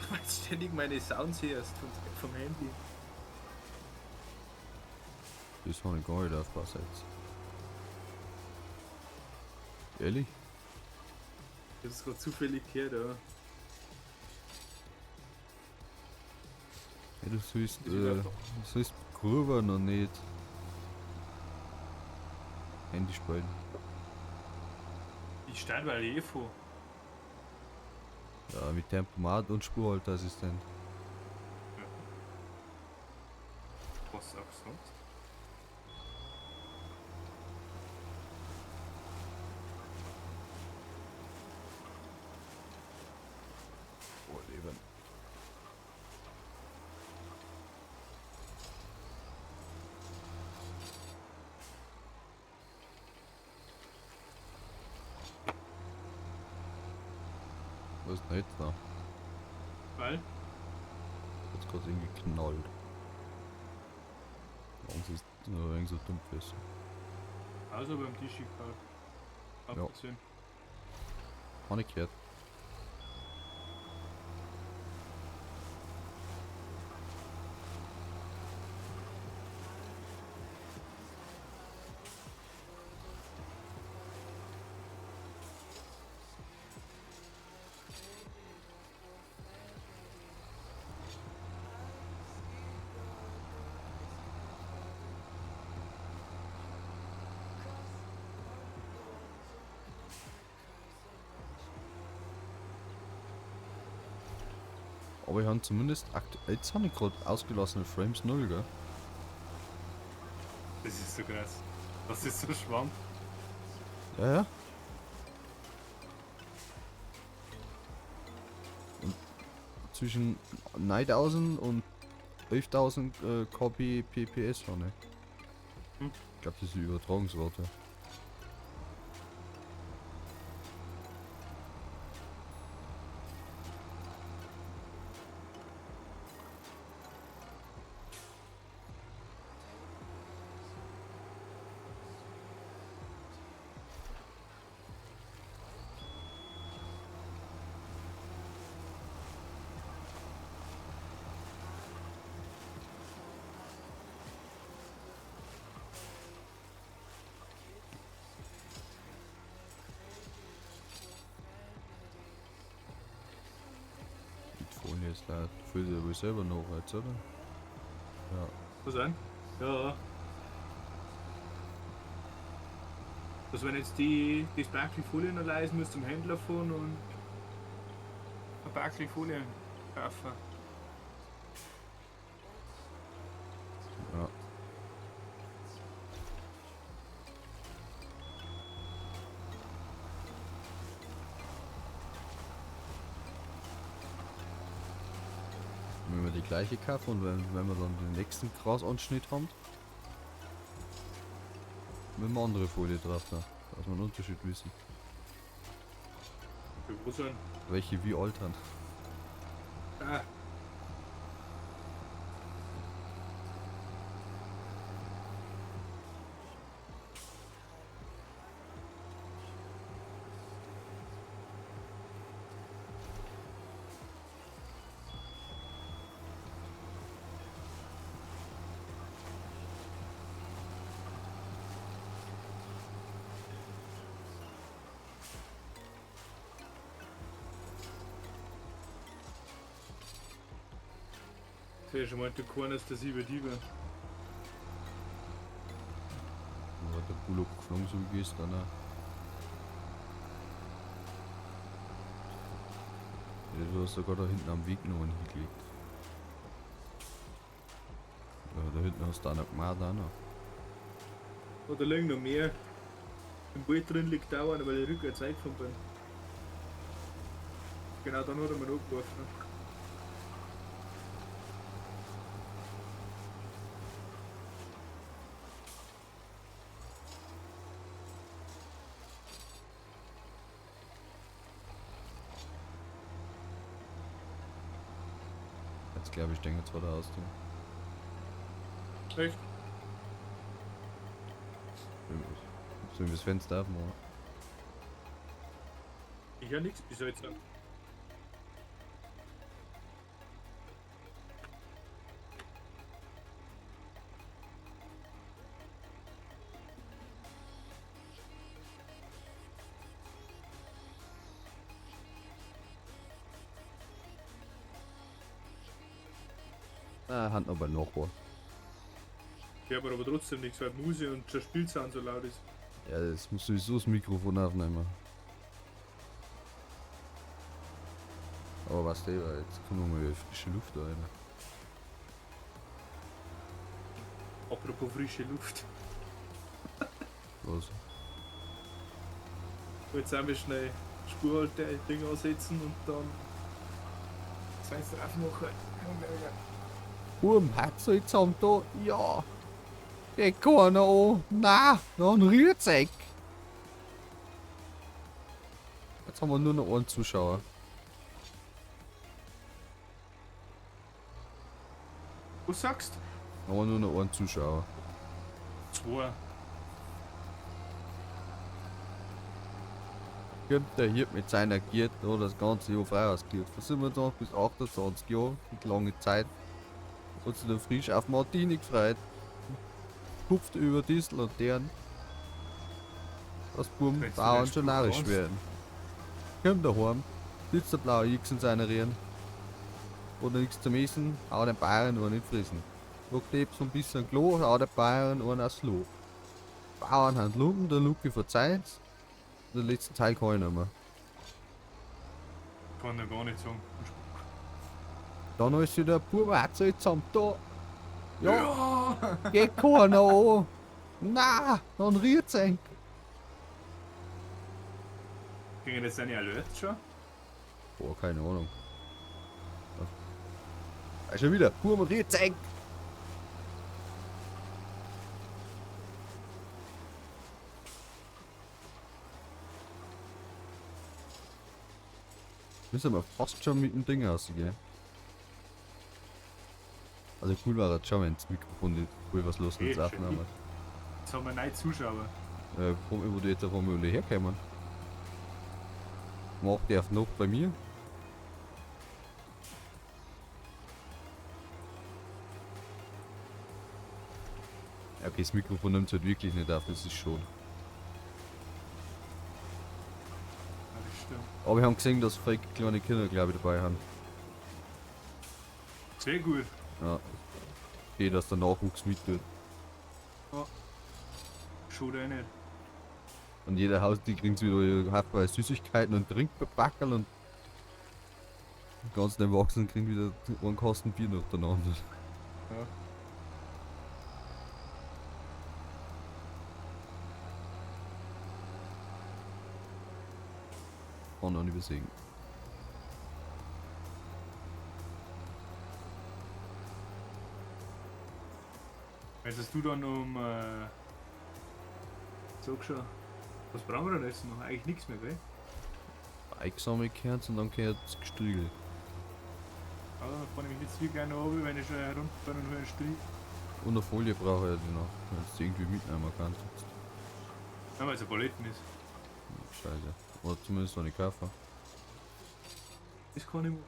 weil du ständig meine Sounds hörst vom Handy. Das habe ich gar nicht aufgepasst jetzt. Ehrlich? Ich hab's gerade zufällig gehört, ja. Ja, Ist überhaupt du sollst Kurve noch nicht Handy spielen. Ich stand bei der EFO. Ja, mit Tempomat und Spurhalteassistent. Was auch sonst? Oh, Leben. Was ist denn jetzt da? Weil? Jetzt gerade irgendwie knallt. Warum ist es nur irgendwie so dumm ist? Also beim Tisch gekauft. Ja. Abgesehen. Hab ich gehört. Aber ich habe zumindest jetzt habe ich gerade ausgelassene Frames 0, gell? Das ist so krass. Das ist so schwamm. Ja, ja. Und zwischen 9000 und 11.000 Copy PPS habe ich. Hm. Ich glaube, das ist die Übertragungsrate. Die Folie ist leer. Du füllst ja wohl selber noch jetzt, oder? Ja. Was an? Ja. Also wenn jetzt das Backel Folien leisten muss zum Händler fahren und ein Backel Folien kaufen. Ja. Wenn wir die gleiche kaufen und wenn wir dann den nächsten Grasanschnitt haben, mit einer andere Folie drauf, da, dass wir einen Unterschied wissen. Für wo sein? Welche wie alt haben. Ah. Ja, schon mal, du kannst das über die war. Da hat der Bullock geflogen, so wie gestern. Ne? Ja, du hast sogar da hinten am Weg noch einen hingelegt. Ja, da hinten hast du auch noch gemacht, auch noch. Oh, da liegen noch mehr. Im Wald drin liegt auch einer, weil ich rückwärts eingefahren bin. Genau, dann hat er mir angeworfen. Jetzt glaube ich, denke jetzt war der Haustür. Echt? Sollen wir das Fenster aufmachen? Ich höre nichts bis jetzt. Ah, Hand aber noch was. Ich habe aber trotzdem nichts, weil die Musik und der Spielsound so laut ist. Ja, das muss sowieso das Mikrofon aufnehmen. Aber was der war, jetzt kommen wir mal frische Luft rein. Apropos frische Luft. Was? Jetzt haben wir schnell Spurhalte-Ding ansetzen und dann. Das heißt drauf machen. Hat's so jetzt am da? Ja! Geht keiner an! Nein! Noch ein Rührzeug! Jetzt haben wir nur noch einen Zuschauer. Was sagst Haben wir nur noch einen Zuschauer. du? 2. Kommt der hier mit seiner Giert da das ganze Jahr frei ausgiert. Von 27 bis 28 Jahre, mit lange Zeit. Hat sich dann frisch auf Martini gefreut. Hupft über Diesel und deren. Das Buben Willst du Bauern den schon Spruch narrisch ernst? werden. Kommt daheim, sitzt der blaue X in seiner Rieren. Oder nichts zum Essen, hau den Bayern nur nicht frissen. Da klebt so ein bisschen Klo, hau der Bayern nur aufs Loh. Bauern haben Lumpen, der Luke verzeiht's. Den letzten Teil kann ich nicht mehr. Kann ich gar nicht sagen. Dann ist wieder der Bub hat so jetzt am da. Ja, geht keiner an. Na, dann rührt's eng. Kriegen jetzt deine Alerts schon? Boah, keine Ahnung. Schon wieder, Bub rührt's eng. Müssen wir fast schon mit dem Ding rausgehen. Also cool war das schon, wenn das Mikrofon nicht cool was los mit Schön. Aufnahme. Jetzt haben wir neue Zuschauer. Wo die jetzt auf einmal alle herkommen. Macht der auf Nacht bei mir? Ja, okay, das Mikrofon nimmt halt wirklich nicht auf, das ist schon. Ja, das stimmt. Aber wir haben gesehen, dass fake kleine Kinder, glaube ich, dabei haben. Sehr gut. Ja. schön, dass der Nachwuchs mit tut. Schaut auch nicht. Und jeder Haus, die kriegen wieder haftweise Süßigkeiten und Trinkbackerl und die ganzen Erwachsenen kriegen wieder einen Kasten Bier nacheinander. Ja. Kann auch nicht übersehen. Jetzt hast du dann sag schon, was brauchen wir denn jetzt noch? Eigentlich nichts mehr, gell? Bike gehört und dann gehört das Gestriegel. Ja, dann fahre ich mich jetzt viel gerne runter, wenn ich schon herunterfahre und höre einen Strich. Und eine Folie brauche ich ja noch, wenn du irgendwie mitnehmen kannst. Ja, weil es ein Paletten ist. Scheiße. Oder zumindest noch nicht kaufen. Das kann ich mal.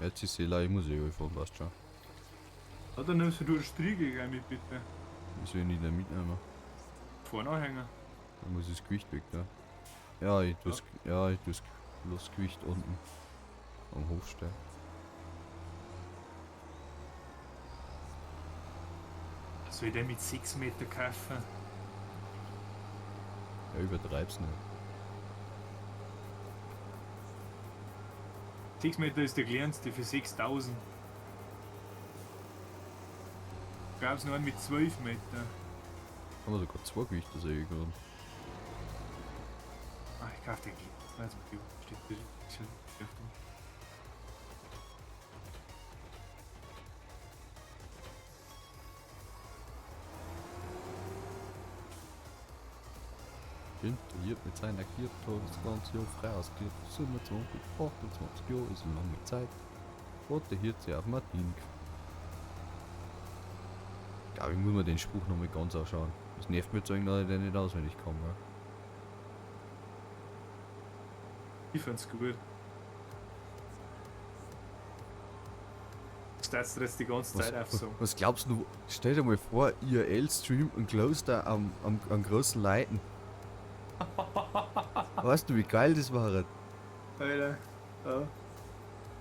Jetzt ist ich muss eh fahren, passt schon. Ja, dann nimmst du einen Striegel gleich mit, bitte. Ich will nicht mitnehmen. Vorne anhängen. Dann muss ich das Gewicht weg, da. Ja, ich tu's, ja, ich tu's bloß das Gewicht unten am Hof stellen. Soll ich den mit 6 Meter kaufen? Ja, übertreib's nicht. 6 Meter ist der kleinste für 6000. Gab's noch einen mit 12 Meter. Haben wir sogar zwei Gewichte, sehe ich gerade. Ah, ich kauf den Kind. Weiß nicht, steht schon. Hier mit seiner Kirche das ganze Jahr frei ausgelebt. 27, 28 Jahre ist eine lange Zeit. Und der Hirte auf Martin. Ich glaube, ich muss mir den Spruch nochmal ganz anschauen. Das nervt mich zu dass ich den nicht auswendig kann. Ja. Ich find's gut. Startst du das die ganze Zeit auf so? Was glaubst du? Stell dir mal vor, IRL-Stream und Closter am großen Leiten. Weißt du, wie geil das war? Alter, ja.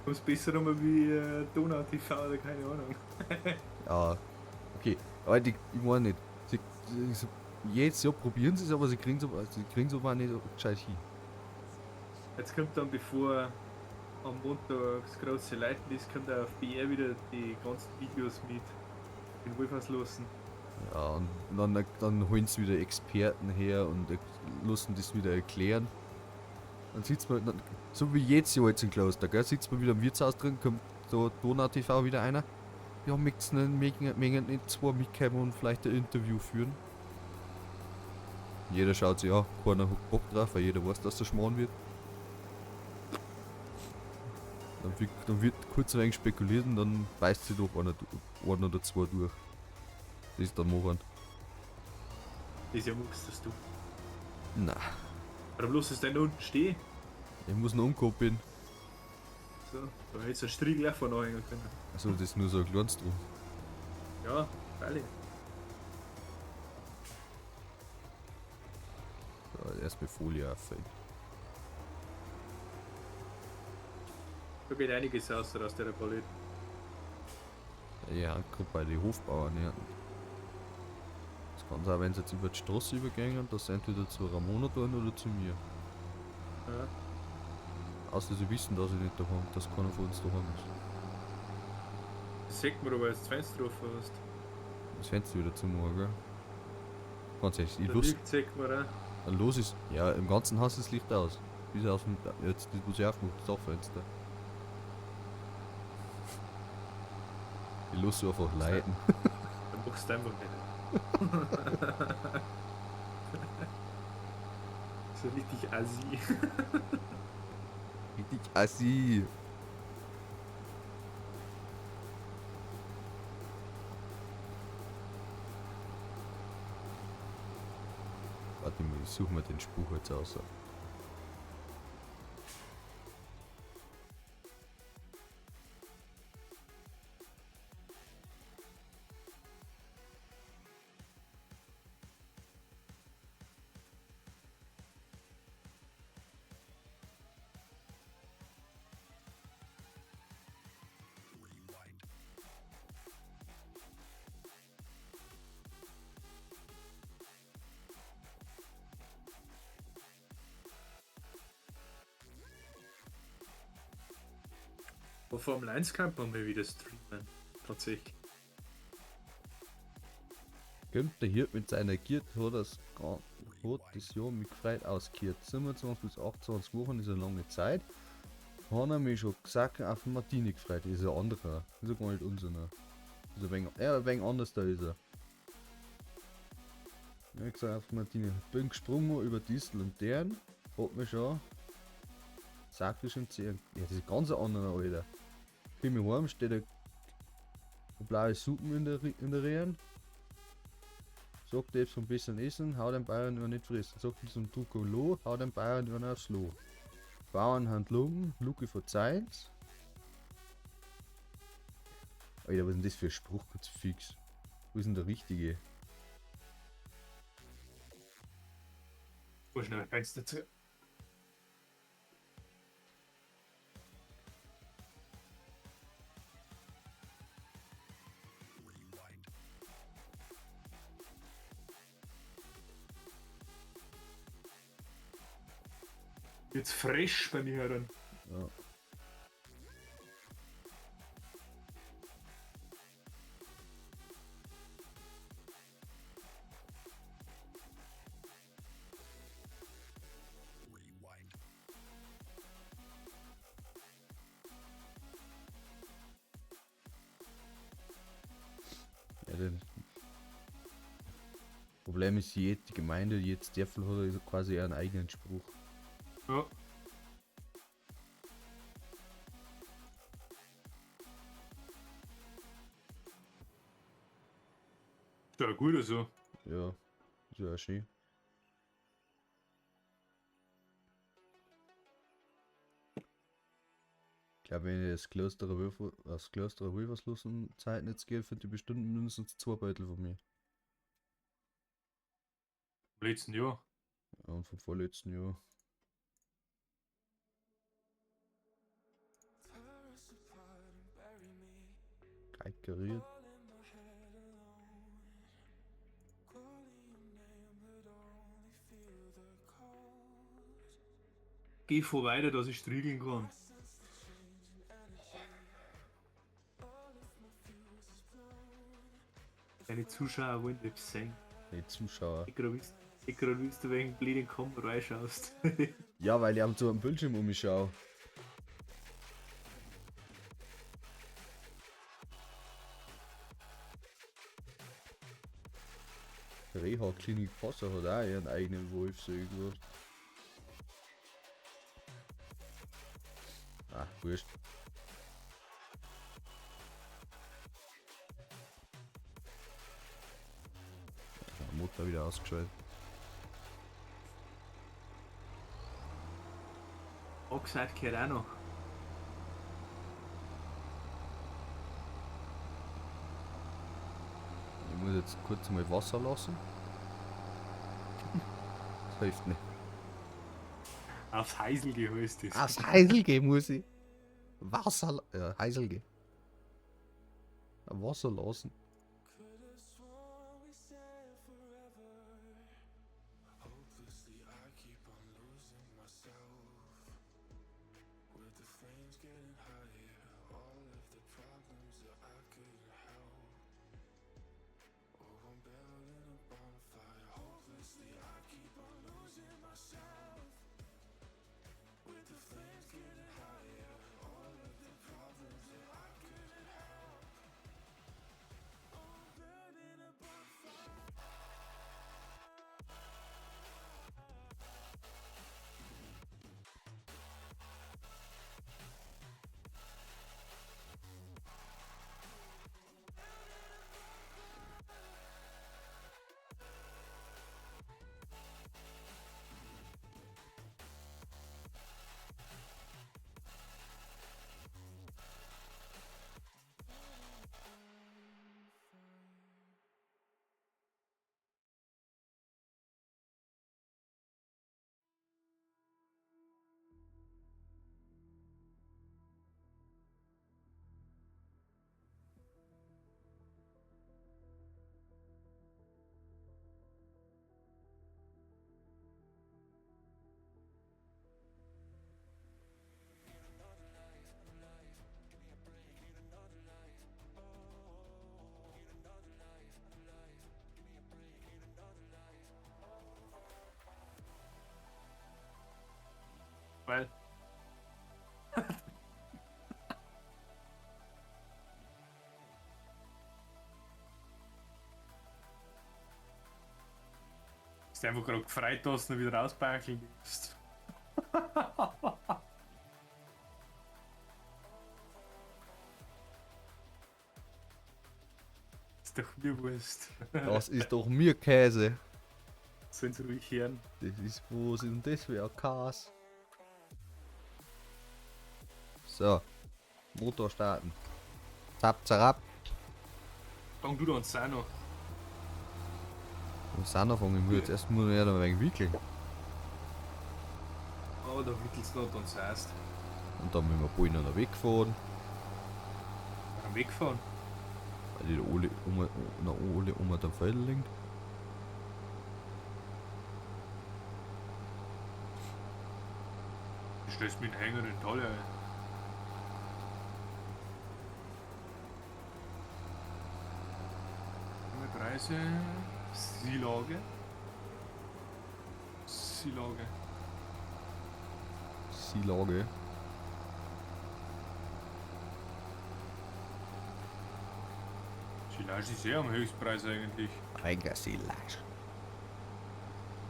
Was besser nochmal wie Donau TV oder keine Ahnung. Ja, okay. Aber ich meine nicht. Jedes Jahr probieren sie es, aber sie kriegen es aber auch nicht gescheit hin. Jetzt kommt dann, bevor am Montag das große Leiten ist, kommt auf BR wieder die ganzen Videos mit den Wolfers lassen. Ja, und dann holen sie wieder Experten her und lassen das wieder erklären. Dann sitzt man, so wie jedes Jahr jetzt in Kloster, gell, sitzt man wieder im Wirtshaus drin, kommt da Donau TV wieder einer. Ja, möchten nicht zwei mitkommen und vielleicht ein Interview führen. Jeder schaut sich an, keiner hat Bock drauf, weil jeder weiß, dass der Schmarrn wird. Dann wird kurz ein wenig spekuliert und dann beißt sich doch einer oder zwei durch. Das ist der Moran. Das ja muckst das du. Na, Oder bloß ist der da unten stehen. ich muss noch umkoppeln. So, da hättest du einen Striegel auch vorne anhängen können. Also das ist nur so ein kleines drum. Ja, freilich. So, erstmal Folie auffällt. Da geht einiges aus der Palette. Ja, gerade bei den Hofbauern, ja. Es kann sein, wenn sie jetzt über die Straße übergehen, dass sie entweder zu Ramona tun oder zu mir. Ja. Außer sie wissen, dass ich nicht daheim, dass keiner von uns daheim ist. Das sieht man aber, als du das Fenster offen hast. Das Fenster wieder zu machen, gell? Ganz ehrlich, ich Der los, Licht sieht man auch. dann los ist. Ja, im ganzen Haus ist das Licht aus. Bis auf dem, jetzt das muss ich aufmachen, das Dachfenster. Ich lasse einfach leiden. Dann machst du einfach nicht. So richtig assi. Richtig assi. Warte mal, ich suche mir den Spruch jetzt aus. Aber Formel 1 kann man mal wieder streamen. Tatsächlich. Kommt der Hirt mit seiner Giert, hat das Jahr mit gefreut ausgehört. 27 bis 28 Wochen ist eine lange Zeit. Hat er mich schon gesagt, auf den Martini gefreut. Das ist ein anderer. Das ist gar nicht unserer. Also ein wenig anders da ist er. Ich hab gesagt, auf den Martini. Bin gesprungen über Distel und deren. Hat mir schon. Sagt schon 10. Ja, das ist ganz ein anderer, Alter. Komm ich heim, steht eine blaue Suppen in der Rehren. Sagt jetzt vom bisschen essen, hau den Bayern nur nicht fressen. Sagt zum Trukolo, hau den Bayern nur aufs Loh. Bauernhand Lumpen, Luke verzeihen's. Alter, was ist denn das für ein Spruch, ganz fix? Wo ist denn der richtige? Wo schnell kannst du dazu? Jetzt frisch bei mir heran. Ja. Ja, das Problem ist, die Gemeinde, jetzt der Fall hat also quasi einen eigenen Spruch. Ja. Ist ja gut also. Ja, ist ja auch schön. Ich glaube, wenn ich das Kloster Wilferslosen Zeit nicht geht, für die bestimmt mindestens 2 Beutel von mir. Im letzten Jahr. Ja, und vom vorletzten Jahr. Kalkariert. Geh vor weiter, dass ich striegeln kann. Deine Zuschauer wollen nicht sehen. Die Zuschauer. Ich gerade willst du wegen blöden Kamera reinschaust. Ja, weil ich am zu einem Bildschirm umschaue. Reha-Klinik Passau hat auch ihren eigenen Wolf, so irgendwas. Ah, wurscht. Der Motor wieder ausgeschaltet. Oxide gehört auch noch. Ich muss jetzt kurz mal Wasser lassen. Das hilft nicht. Aufs Heisel geheißt ist. Aufs Heiselge muss ich. Wasser. Ja, Heiselge. Wasser lassen. weil. Ist einfach gerade gefreut hast und wieder rausbankeln willst. Ist doch mir wurscht. Das ist doch mir Käse. Sollen sie ruhig hören. Das ist, wo sind das für ein Käse? So. Motor starten. Zap, zarab. Fang du da uns auch noch. Was auch noch fangen? Ich muss jetzt erst mal ein wenig wickeln. Aber da wickelst du noch dann heißt. Und dann müssen wir bald noch wegfahren. Am Wegfahren. Weil die Ole um der Feld liegt. Du stellst mit dem Hänger in die Halle ein. Preise. Silage. Silage. Silage. Silage ist eh am Höchstpreis eigentlich. Ein Silage.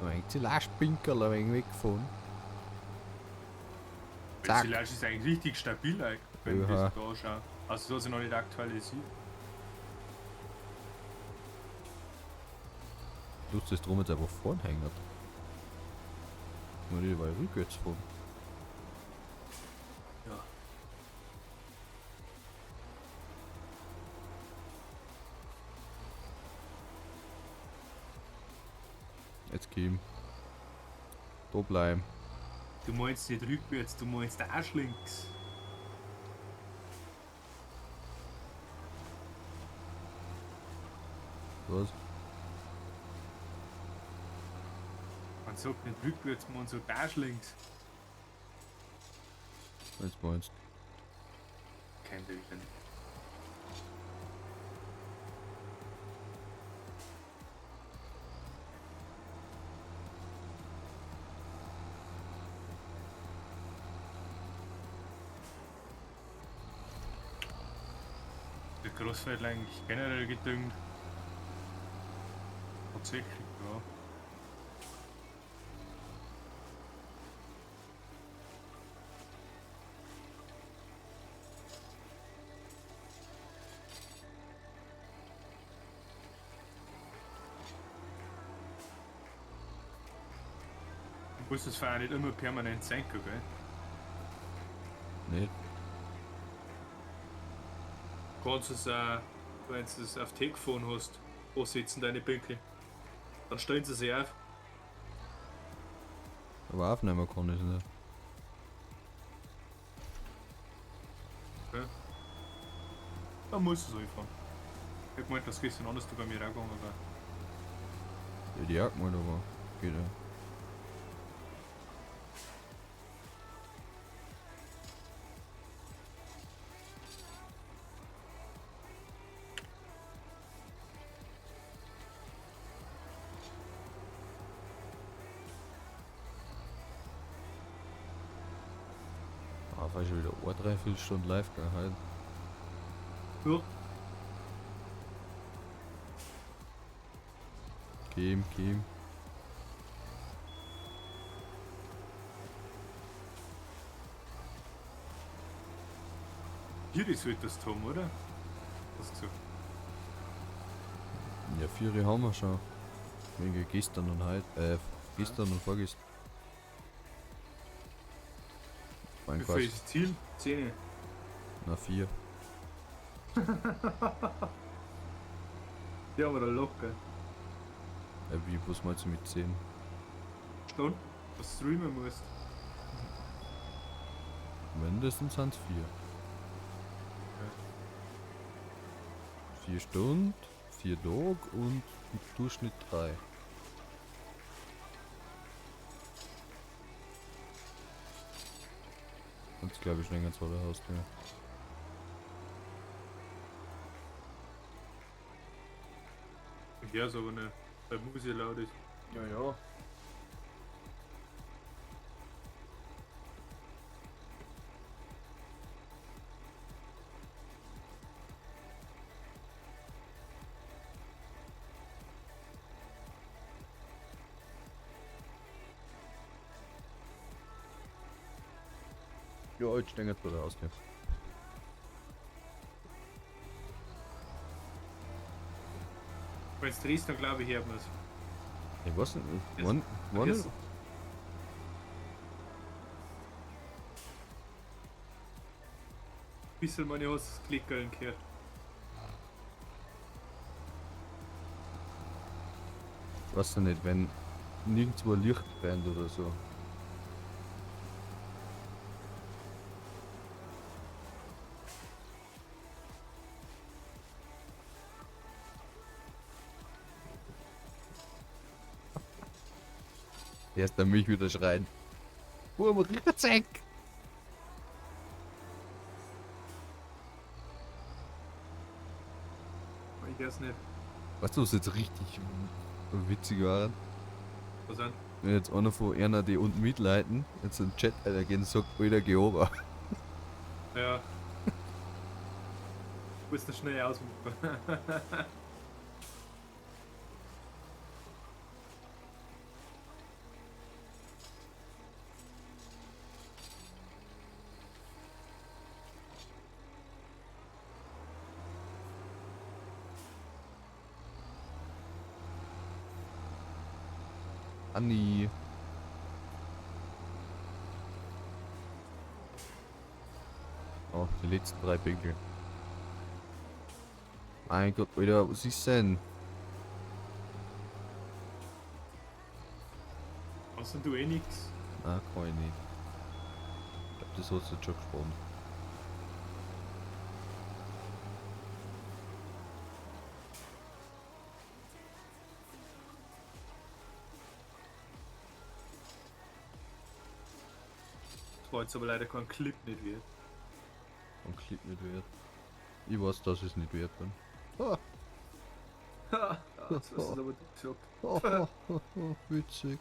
Ein Silage-Pinkerl ein wenig weggefahren. Zack. Silage ist eigentlich richtig stabil, wenn ich Oha. das da anschaue. Also soll sie noch nicht aktualisiert. Du hast das drum jetzt einfach vorn hängen. Mal die weil rückwärts fahren. Ja. Jetzt gehen. Da bleiben. Du meinst nicht rückwärts, du meinst auch links. Was? Man sagt nicht rückwärts, man sagt auch links. Jetzt meinst Kein Willen. Der Großfeld eigentlich generell gedüngt. Tatsächlich, ja. Du musst das Feuer nicht immer permanent senken, gell? nicht. Du kannst es auch, wenn du es auf Telefon hast, wo sitzen deine Bänke. Dann stellen sie sich auf. Aber aufnehmen kann ich es nicht. Okay. Dann musst du es einfach. Ich hab gemeint, das gestern anders bei mir auch gegangen war. Ja, die auch mal aber. Geht ja. Ah, war schon wieder eine Dreiviertelstunde live gehalten. Ja. Game. Hier ist halt das Tom, oder? Hast du gesagt? Ja, 4 haben wir schon. Wegen gestern und heute. Gestern und vorgestern. Mein Wie viel Gott. ist das Ziel? 10. Na 4. Die haben wir da locker. Wie, was meinst du mit 10? Stunden? Was du streamen musst. Mindestens sind es 4. 4 Stunden, 4 Tage und im Durchschnitt 3. Jetzt glaube ich länger zu der Haustür. Ich hör's aber nicht, weil die Musik laut ist. Ja. Ja, jetzt stehen wir raus. Ne? Wenn es drehst, dann glaube ich, hört man es. Ich weiß nicht. Jetzt- Wann Jetzt- Bisschen meine hast du das Klickern gehört. Weißt du nicht, wenn nirgendwo ein Licht brennt oder so. Erst der Milch wieder schreien. Zack! Ich weiß nicht. Weißt du, was jetzt richtig witzig war? Was an? Wenn jetzt einer von einer, die unten mitleiten, jetzt in den Chat gehen und sagt, Alter, geh runter. Ja. Du musst das schnell ausmachen. Anni. Oh, die letzten 3 Pinkel. Mein Gott, Alter, was ist denn? Hast du eh nix? Ah, kann ich nicht. Ich glaube, das hast du jetzt schon gesprochen. Das war jetzt aber leider kein Clip nicht wert. Und Klick nicht wert. Ich weiß, dass ich es nicht wert bin. Ah, Ha, das hast du aber gesagt. witzig.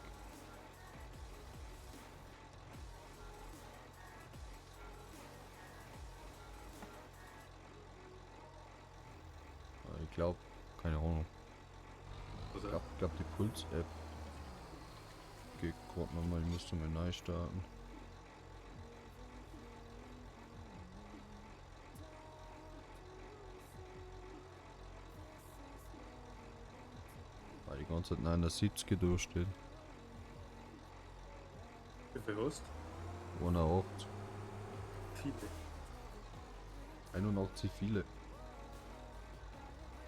Ich glaube, keine Ahnung. Was Ich an? glaube, die Puls-App geht gerade nochmal, ich musste mal neu starten. Weil die ganze Zeit 79 durchsteht. Wie viel hast 81. du? Viele. 81 viele.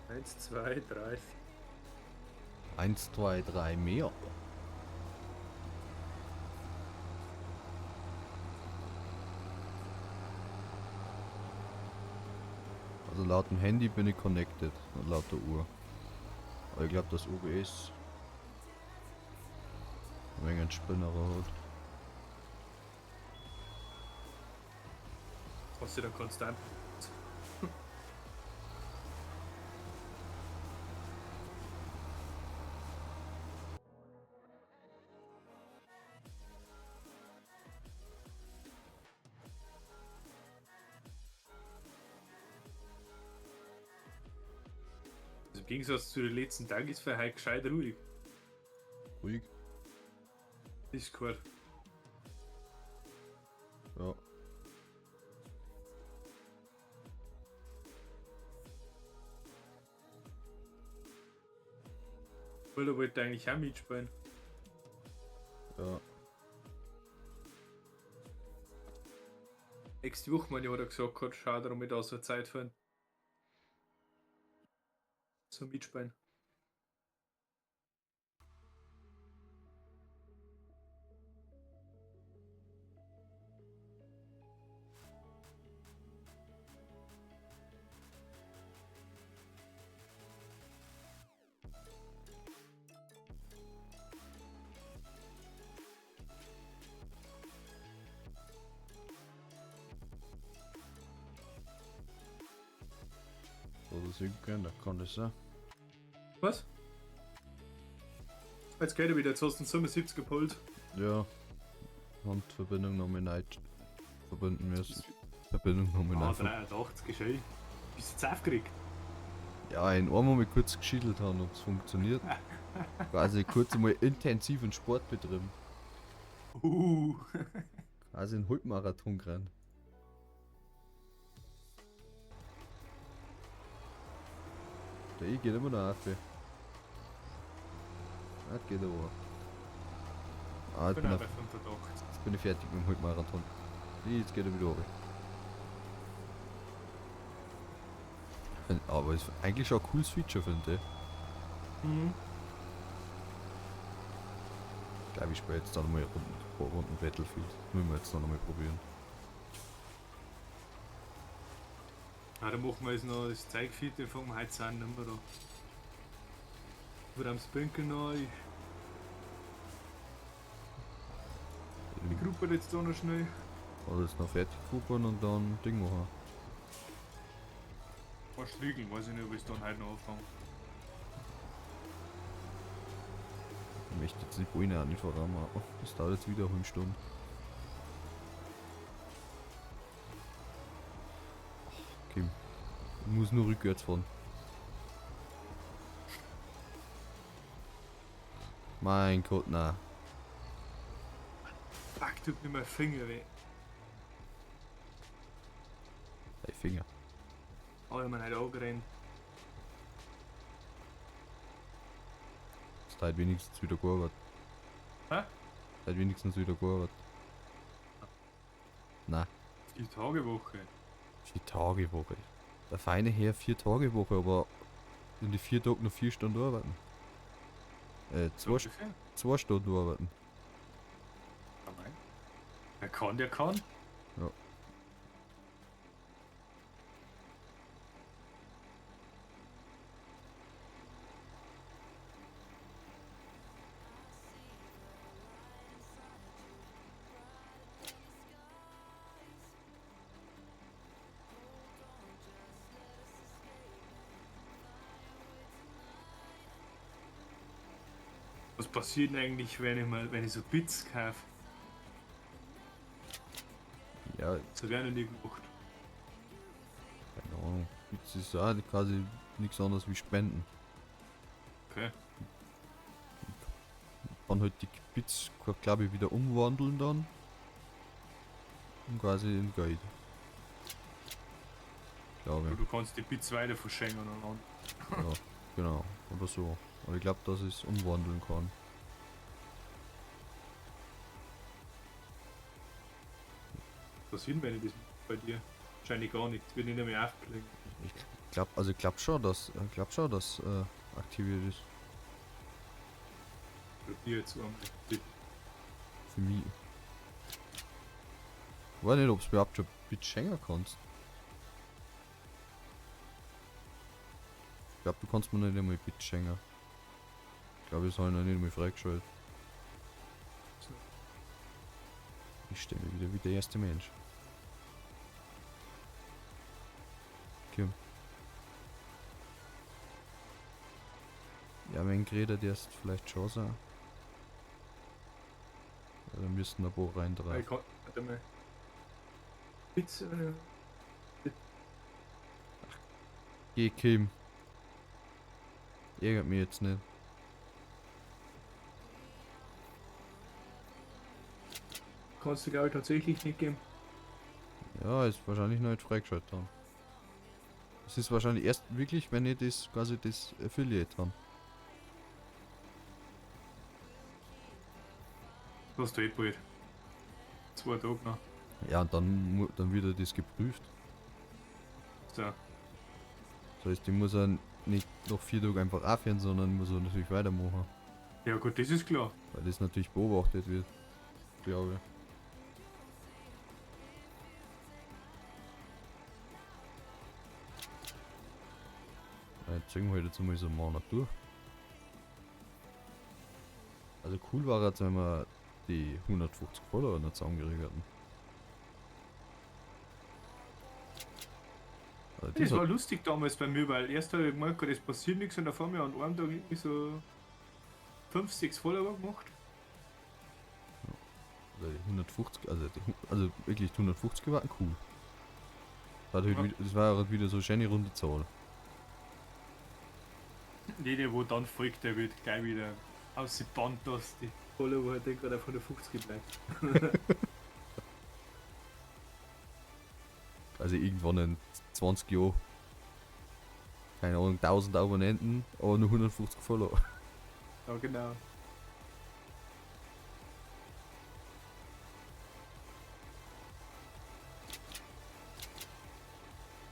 1, 2, 3, 1, 2, 3 mehr. Also laut dem Handy bin ich connected, laut der Uhr. Aber ich glaube, das OBS ein wenig einen Spinner hat. Hast du dann konstant. Also im Gegensatz zu den letzten Tagen ist für heute gescheit ruhig. Ruhig. Discord. Ja. Oder wollte eigentlich auch mitspielen? Ja. Nächste Woche, meine ich, hat er gesagt, hat, schau darum mit aus der Zeit fahren. So mitspielen. Oder singen können, da kann das sein. Was? Jetzt geht er wieder, jetzt hast du 77 gepult. Ja. Und die Verbindung nochmal neu verbinden müssen. Verbindung nochmal neu. 83, ist schön. Bist du jetzt aufgeregt? Ja, in einmal mal kurz geschiedelt haben, ob es funktioniert. Quasi kurz einmal intensiven Sport betrieben. Uh. Quasi einen Halbmarathon gerannt. Der E geht immer noch auf. Das geht aber. Ah, Ich bin auch bei 85. jetzt bin ich fertig mit dem Halbmarathon. Jetzt geht er wieder runter. Aber ist eigentlich schon ein cooles Feature, finde ich. Mhm. Ich glaube, ich spiele jetzt dann mal ein paar Runden Battlefield. Müssen wir jetzt noch mal probieren. Ja, dann machen wir jetzt noch das Zeigfeed, den fangen wir heute an, nehmen wir da. Wir haben das Bunker noch. Die Gruppe jetzt da noch schnell. Alles noch fertig kuppern und dann Ding machen. Fast liegen, weiß ich nicht, ob ich es dann heute noch anfange. Ich möchte jetzt die Beine auch nicht verrammen, aber das dauert jetzt wieder eine Stunde. Okay. Ich muss nur rückwärts fahren. Mein Gott, nein. Fuck, tut mir mein Finger weh. Dein Finger. Oh, ich hab mir heute angerannt. Das hat wenigstens wieder gearbeitet. Hä? Das hat wenigstens wieder gearbeitet. Nein, Die Tagewoche. 4 Tage Woche. Der feine Herr 4 Tage Woche, aber in die 4 Tagen noch 4 Stunden arbeiten. 2 Stunden arbeiten. Wer kann, der kann. Ja. Was passiert denn eigentlich, wenn ich so Bits kaufe? Ja, Das wäre noch nie gemacht. keine Ahnung. Jetzt ist auch quasi nichts anderes wie Spenden. Okay. Kann halt die Bits, glaube ich, wieder umwandeln dann. Und quasi in Geld. Glaube Du kannst die Bits weiter verschenken an anderen. ich. Ja, genau. Oder so. Aber ich glaube, dass ich es umwandeln kann. Was passiert, wenn ich das bei dir? Wahrscheinlich gar nichts. Wird nicht mehr aufgelegt. Ich glaube schon, dass aktiviert ist. Probier jetzt einmal. Für mich. Ich weiß nicht, ob du überhaupt schon Bits schenken kannst. Ich glaube, du kannst mir nicht einmal Bits schenken. Ich glaube, ich habe noch nicht einmal freigeschaltet. So. Ich stehe mir wieder wie der erste Mensch. Okay. Ja, wenn geredet erst vielleicht schon sein. Ja, dann müssten ein paar Ich reindrehen. kann, warte mal. Bits, Geh, Kim. Ärgert mich jetzt nicht. kannst du glaube ich tatsächlich nicht geben. Ja, ist wahrscheinlich noch nicht freigeschaltet haben. Es ist wahrscheinlich erst wirklich, wenn ich das quasi das Affiliate haben. Du hast eh bald. 2 Tage noch. Ja, und dann wird er das geprüft. So. Das heißt, ich muss er nicht noch 4 Tage einfach aufhören, sondern muss er natürlich weitermachen. Ja gut, das ist klar. Weil das natürlich beobachtet wird. Glaube ich. Ja, jetzt ziehen wir halt jetzt mal so einen Monat durch. Also cool war jetzt, wenn wir die 150 Follower nicht zusammengekriegt hätten. Also Das hat- war lustig damals bei mir, weil erst habe ich gemerkt, es passiert nichts und auf einmal an einem Tag irgendwie so 5, 6 Follower gemacht. also die 150, also wirklich die 150 waren cool. Das, hat halt Ja. das war halt wieder so eine schöne runde Zahl. Jeder, wo dann folgt, der wird gleich wieder ausgebannt, dass die Follower halt gerade auf 150 bleibt. Also irgendwann in 20 Jahren keine Ahnung, 1000 Abonnenten, aber nur 150 Follower. Ja, genau.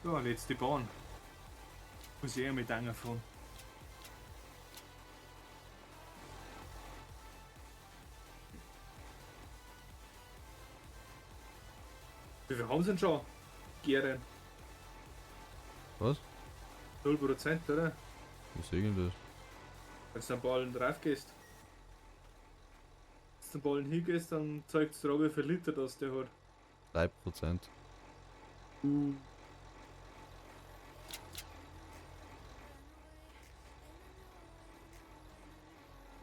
Ja, und jetzt die Bahn. Muss ich mit angefahren. Wie viel haben sie denn schon? Gären. Was? 0%, oder? Wie sehen das? Wenn du am Ballen drauf gehst. Wenn du am Ballen hingehst, dann zeigt es dir, wie viel Liter das der hat. 3%.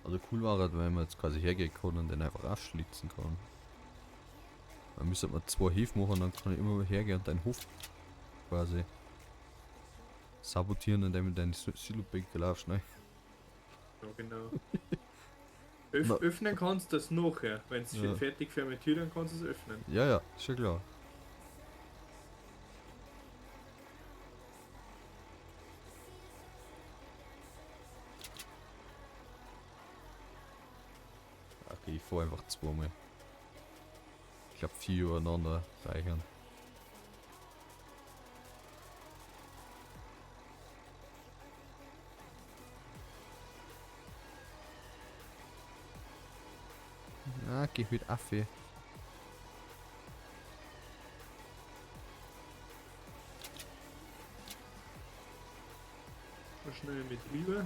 Also cool war halt, wenn man jetzt quasi hergehen kann und den einfach aufschlitzen kann. Dann müsste man 2 Häfen machen, dann kann ich immer hergehen und deinen Hof quasi sabotieren, indem du deinen Silobänke laufst, ne? Ja, genau. Na. Öffnen kannst du das nachher. Wenn es Ja. fertig fermentiert, dann kannst du es öffnen. Ja, ja, ist schon klar. Okay, ich fahr einfach zweimal. Ich glaube 4 übereinander reichern. Ah, geh mit Affe. Mal schnell mit Liebe.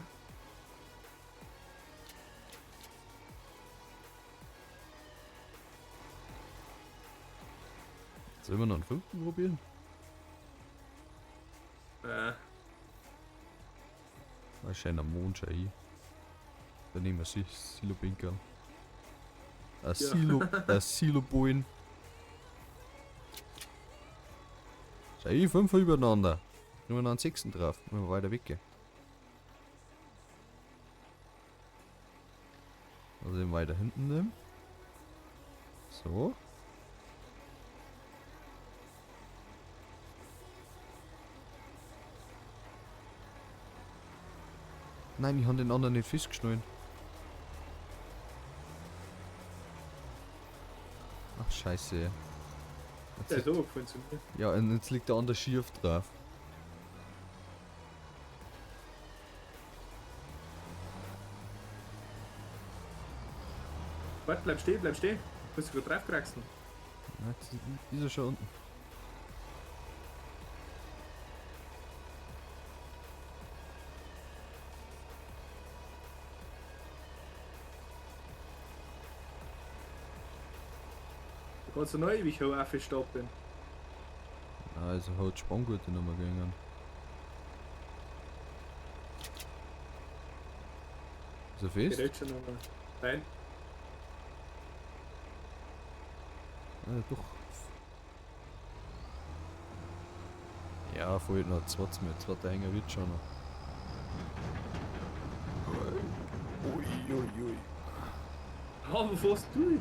Sollen wir noch einen 5. probieren? Wahrscheinlich am Mond schon hin. Dann nehmen wir Silo-Binker. Ein Silo-Boin. Schau, 5 übereinander. Nur noch einen 6. drauf, wenn wir weiter weggehen. Also den weiter hinten nehmen. So. Nein, ich habe den anderen nicht festgeschnallt. Ach scheiße. Jetzt Der ist liegt, runtergefallen zu mir. ja, und jetzt liegt der andere schief drauf. Warte, bleib stehen, bleib stehen. Du musst gerade drauf kraxeln. Ja, jetzt ist er schon unten. Du kannst noch ewig hoch stoppen. Also hat Spanngurte nochmal gegangen. Ist er Die fest? redet schon nochmal. Nein, Ah, doch. Ja, vorhin noch 2 mehr. 2. Hänger wird schon noch. Ui, ui, ui. ah, wo fährst du?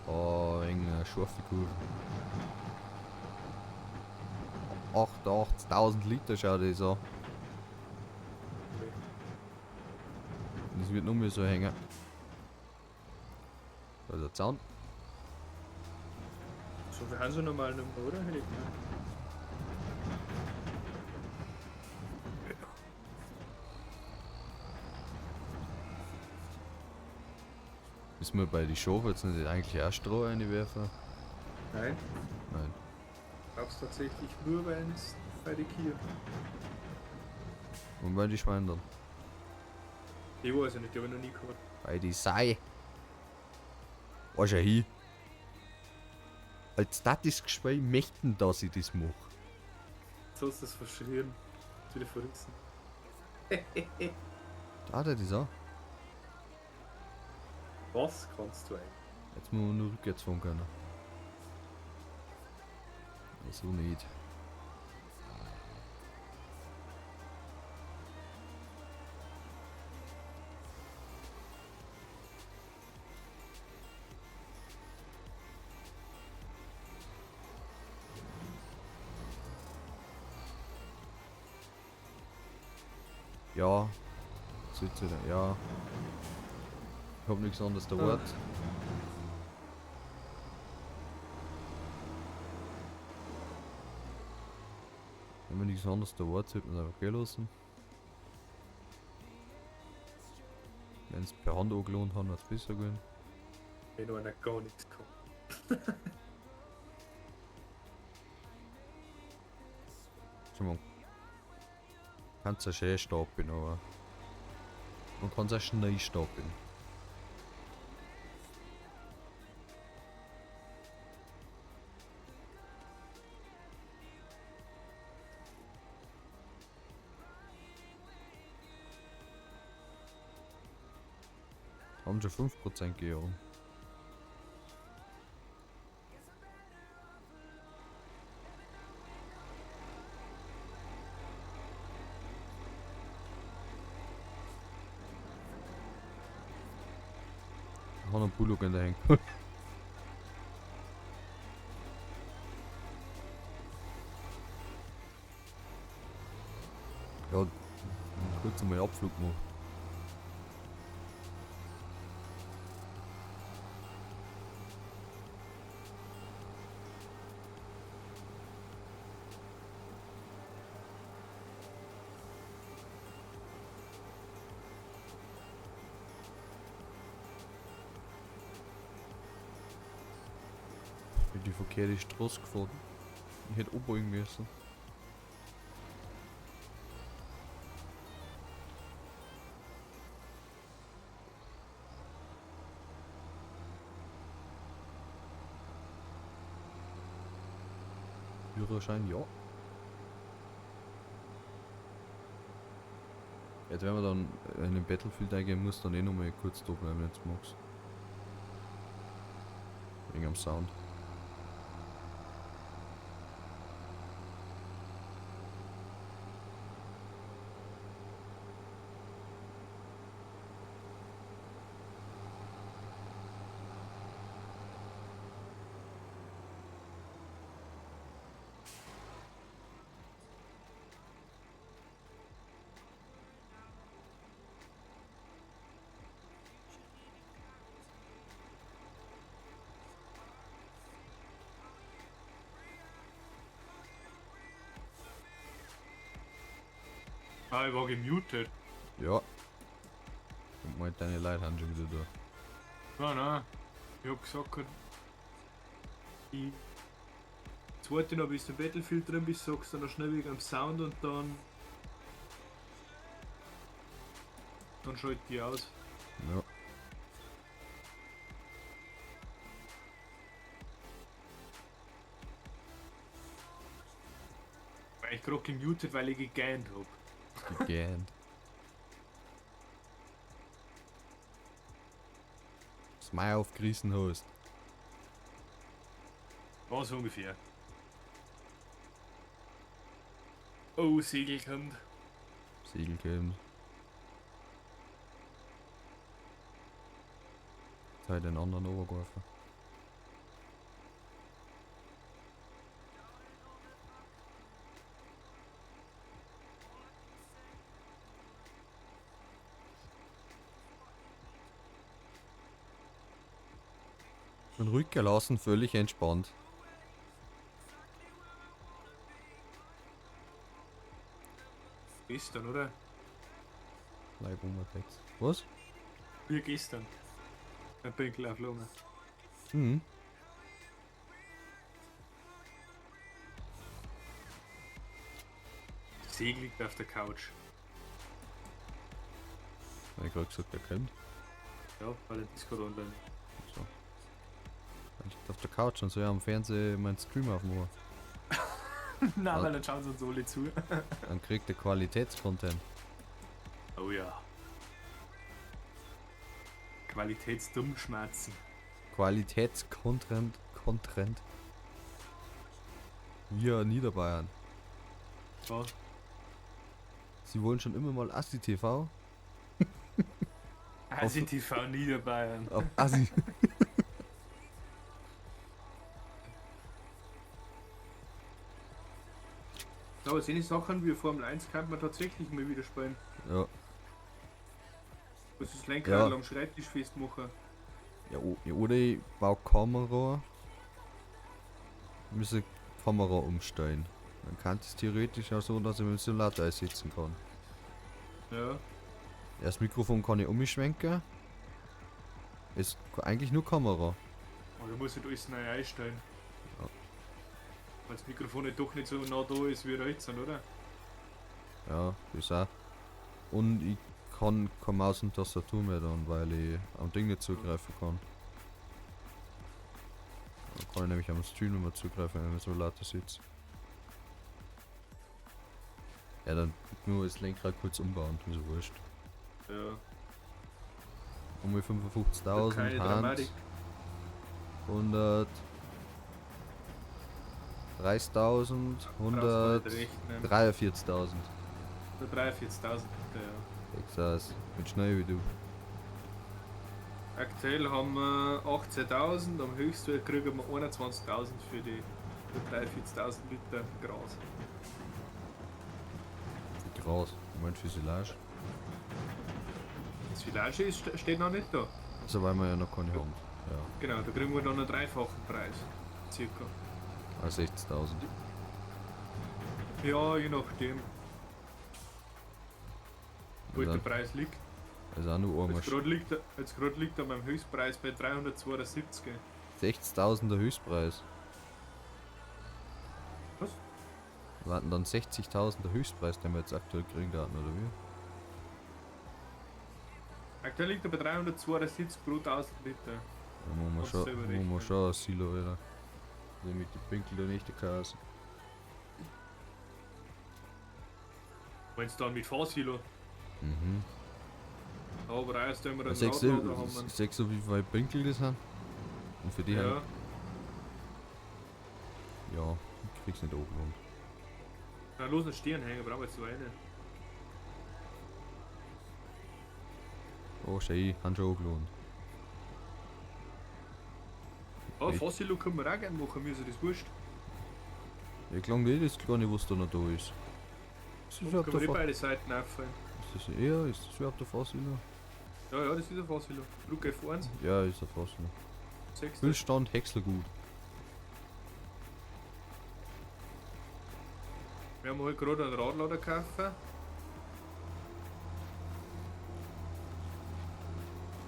Oh, enge scharfe Kurve. 88.000 Liter schaut das an. Das wird nur mehr so hängen. Also Zaun. So viel haben sie normal nicht mehr, oder? Hätte ich gemeint. Müssen wir bei die Schafe jetzt nicht eigentlich auch Stroh reinwerfen? Nein, Nein. brauchst tatsächlich nur, wenn es bei den Kühen. Und bei die Schweine dann? Ich weiß ja nicht, die habe ich noch nie gehabt. Bei die Sei. Weißt du hin? Als das Gespräch möchten, dass ich das mache. Sollst du das verschrieren? Zu den Verrückten. Da hat er das auch. Was kannst du eigentlich? Jetzt muss man nur rückwärts fahren können. So nicht. Ja. Sitze da, ja. Ich hab nichts anderes der Wort. Wenn man nichts anderes der Wort sollte man es einfach gehen lassen. Wenn es per Hand angelohnt hat, wird es besser gehen. Wenn einer gar nichts kann. Man kann es ja schön stapeln, aber man kann es auch schnell stapeln. Haben schon 5% gegeben. Ich habe einen Bullock in der Hänge. Ja, kurz einmal Abflug gemacht. Bin die verkehrte Straße gefahren. Ich hätte abbiegen müssen. Führerschein, ja. Jetzt wenn man dann in den Battlefield eingehen muss, dann eh nochmal kurz da bleiben, jetzt magst. Wegen am Sound. Ah, ich war gemutet. Ja. Und mal deine Leute haben schon wieder da. Nein. Ich hab gesagt, ich warte noch bis du im Battlefield drin bist, sagst du noch schnell wegen am Sound und dann schalte ich die aus. Ja. Weil ich gerade gemutet, weil ich gegähnt hab. Gegähnt. Das Mai aufgerissen hast. War so ungefähr. Oh, Segel kommt. Segel kommt. Jetzt habe ich den anderen overgeworfen. Und ruhig gelassen, völlig entspannt. Gestern, oder? Bleib unterwegs. Was? Wie gestern. Ein Pinkel auf Lunge. Mhm. Segel liegt auf der Couch. Hab ich gerade gesagt, der kommt. Ja, weil er Discord online. So. Er liegt auf der Couch und so ja am Fernsehen meinen Stream aufmachen. Nein, weil dann schauen sie uns alle zu. Dann kriegt er Qualitätscontent. Oh ja. Qualitätsdummschmerzen. Qualitätscontent. Content. Wir Niederbayern. Was? Sie wollen schon immer mal Assi TV. Also TV Niederbayern. Auf Assi. Aber solche Sachen wie Formel 1 kann man tatsächlich mal wieder spielen. Ja. Muss das Lenkrad Ja. am Schreibtisch festmachen. Ja, ja, oder ich baue Kamera. Müsse Kamera umstellen. Dann kann es theoretisch auch so, dass ich mit dem Simulator einsetzen kann. Ja. Das Mikrofon kann ich umschwenken. Ist eigentlich nur Kamera. Aber da muss ich alles neu einstellen. Ja. Weil das Mikrofon nicht doch nicht so nah da ist wie jetzt, oder? Ja, ist auch. Und ich kann keine Maus und Tastatur mehr dann, weil ich am Ding nicht zugreifen kann. Dann kann ich nämlich am Stream nicht mehr zugreifen, wenn ich so lauter sitze. Ja, dann nur das Lenkrad kurz umbauen, ist ja wurscht. Ja. Um die Keine 55.000 Dramatik. Hand. 130.000, Brauchst du nicht rechnen. 143.000. Nur 43.000 bitte, ja. Ich sag's, bin schnell wie du. Aktuell haben wir 18.000, am Höchstwert kriegen wir 21.000 für die 43.000 Liter Gras. Für Gras, Moment für Silage. Das Village steht noch nicht da. Also weil wir ja noch keine haben. Ja, Genau, da kriegen wir dann einen dreifachen Preis. Circa. also 60.000. Ja, je nachdem, wo Also, der Preis liegt. also auch nur einmal Jetzt gerade liegt er beim Höchstpreis bei 372. 60.000 der Höchstpreis. Was? Warten dann 60.000 der Höchstpreis, den wir jetzt aktuell kriegen hatten, oder wie? Aktuell liegt er bei 372 pro 1000 Liter. Da muss man Kannst schon, selber muss man rechnen. schon ein Silo wieder. Damit die Pinkel da nicht Chaos. Meinst du dann mit Fahrsilo? Mhm. Aber erst wenn wir einen Sechs Radlader haben. du, wie viele Pinkel das haben? Und für die Ja, haben, ja, ich krieg's nicht oben. na los einen Stirn hängen, brauchen wir jetzt so eine. Oh, schön, haben schon angelohnt. Ah, Okay. Fahrsilo können wir auch gerne machen, mir ist das wurscht. Ich glaube nicht, das gar nicht, was da noch da ist. Ist das Dann überhaupt können wir der die beide Seiten auffallen. Ist das eher, ist das überhaupt der Fahrsilo? Ja, ja, das ist ein Fahrsilo. Brücke F1, Ja, ist der Fahrsilo. 6. Füllstand, Häckselgut. Wir haben halt gerade einen Radlader gekauft.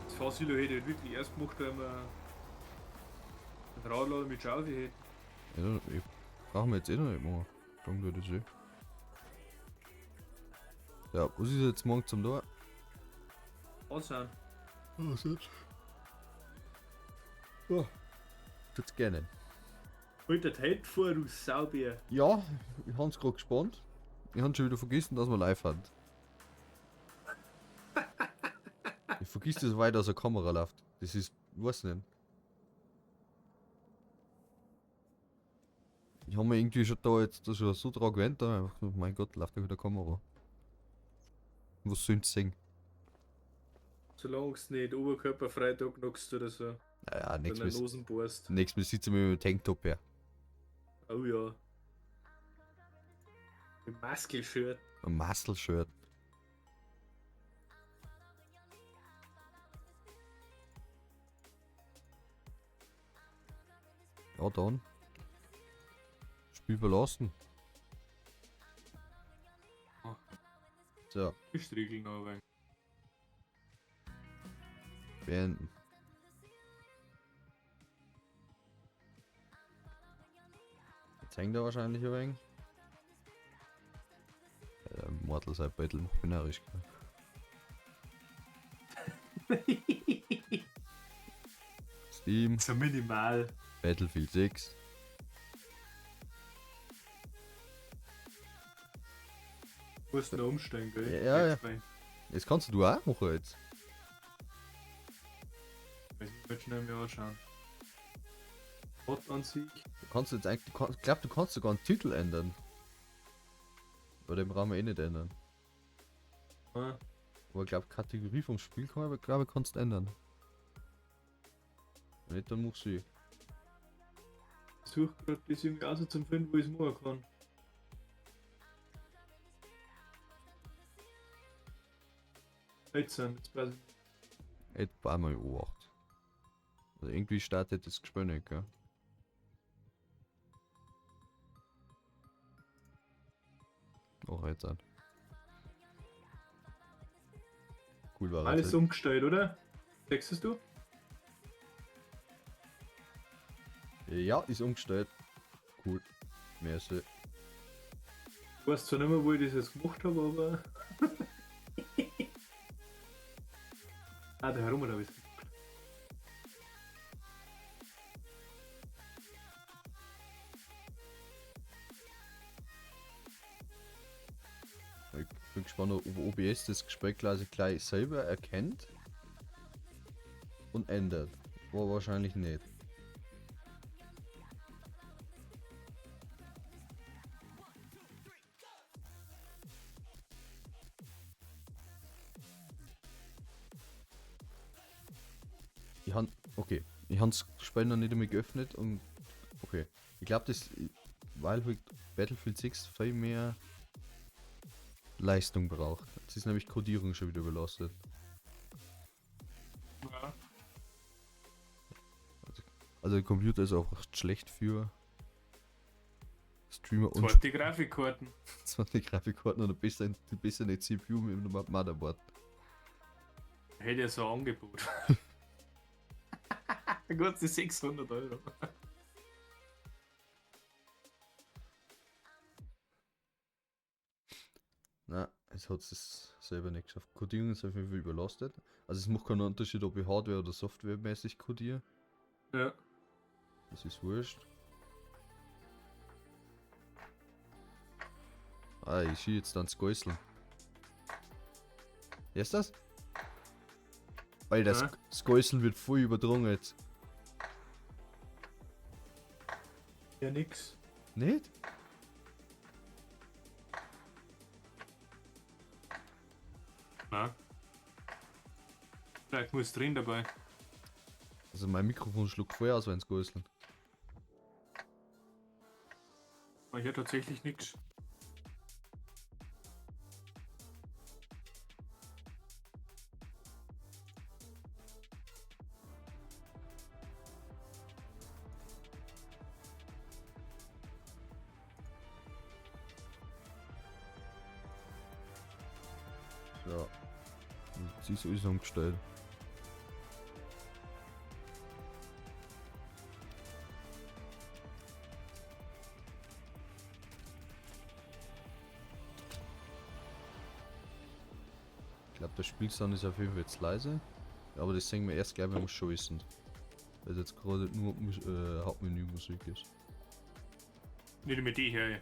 Das Fahrsilo hätte ich halt wirklich erst gemacht, wenn wir einen Radlader mit Schaufe hätten. Ja, ich brauchen wir jetzt eh noch nicht mehr. Sagen wir das eh. Ja, was ist jetzt morgen zum Tor? Was sind? Was jetzt? Ja, tut's gerne. Alter, heute vor, du Saubier. Ja, ich hab's gerade gespannt. Ich hab schon wieder vergessen, dass wir live haben. Ich vergiss das weit aus der Kamera läuft. Das ist, ich weiß nicht. Ich habe mir irgendwie schon da jetzt da schon so dran gewöhnt, da einfach, so, mein Gott, läuft ja wieder Kamera. Was soll's sehen? Solange es nicht oberkörperfrei da knackst oder so. Naja, Nichts nächstes mit Mal, Nosen bohrst. nächstes Mal sitzen wir mit dem Tanktop her. Oh ja. Mit Muscle-Shirt. Ein Muscle-Shirt. Ja, dann. Spiel verlassen. Ah. So, Striegeln noch ein wenig. beenden. Jetzt hängt er wahrscheinlich ein wenig. Mortal sei Battle noch binarisch. Steam, So minimal. Battlefield 6. Musst du noch umsteigen, gell? Ja, ja. Jetzt rein. Das kannst du auch machen jetzt. Ich will schnell mir anschauen. Mod an sich. Du kannst jetzt eigentlich, ich glaube, du kannst sogar einen Titel ändern. Aber den brauchen wir eh nicht ändern. Ah, Aber ich glaube, Kategorie vom Spiel kann man, glaube ich, kannst du ändern. Wenn nicht, dann musst du. ich suche gerade das irgendwie auch so zum Finden, wo ich es machen kann. Jetzt jetzt weiß ich. Etwa einmal U8. Also irgendwie startet das Gespür nicht, gell? Oh, jetzt an. Cool war Alles das. umgestellt, oder? Textest du? Ja, ist umgestellt. Cool. Merci. Ich weiß zwar nicht mehr, wo ich das jetzt gemacht habe, aber. Ah, da herum habe ich es. Ich bin gespannt, ob OBS das Gespräch gleich selber erkennt und ändert. War wahrscheinlich nicht. Okay, ich habe das Gespräch noch nicht einmal geöffnet und okay. Ich glaube, das, weil halt Battlefield 6 viel mehr Leistung braucht. Jetzt ist nämlich Codierung schon wieder überlastet. Ja. Also der Computer ist auch echt schlecht für Streamer und Zweite Grafikkarten. zwar die Grafikkarten oder besser eine CPU mit dem Motherboard. Hätte ja so ein Angebot. Gut, die 600 Euro. Na, es hat es selber nicht geschafft. Codierung ist auf jeden Fall überlastet. Also es macht keinen Unterschied, ob ich Hardware- oder Softwaremäßig codiere. Ja. Das ist wurscht. Ah, ich sehe jetzt dann das Geißeln. Ist das? Weil das Ja. Geißeln wird voll überdrungen jetzt. Ja, nix. Nicht? Na. Vielleicht muss drin dabei. Also mein Mikrofon schluckt voll aus, wenn es geißeln. Aber hier tatsächlich nix. Ja. Sie ist alles umgestellt. Ich glaube, der Spielstand ist auf jeden Fall jetzt leise. Aber das sehen wir erst gleich, wenn wir schon sind. Weil jetzt gerade nur Hauptmenü-Musik ist. Nicht mit die hier.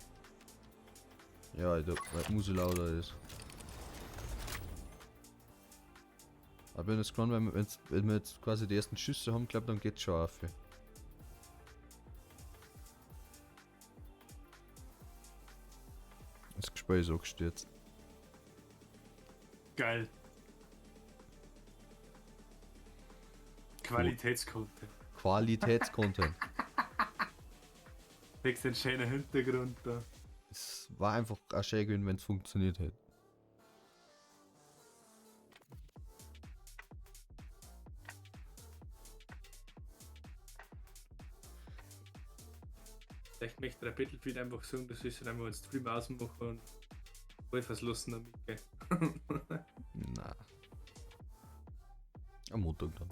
Ja, weil die Musik lauter ist. Aber wenn es wenn wir jetzt quasi die ersten Schüsse haben, glaube dann geht's schon auf. Das Gespräch ist auch gestürzt. Geil. Qualitätskontent. Qualitätscontent. Kriegst den schönen Hintergrund da. Es war einfach auch schön gewesen, wenn es funktioniert hätte. Vielleicht möchte der Battlefield einfach sagen, das ist dann einmal einen Stream ausmachen und voll verlassen damit, gell? Na. Am Montag dann.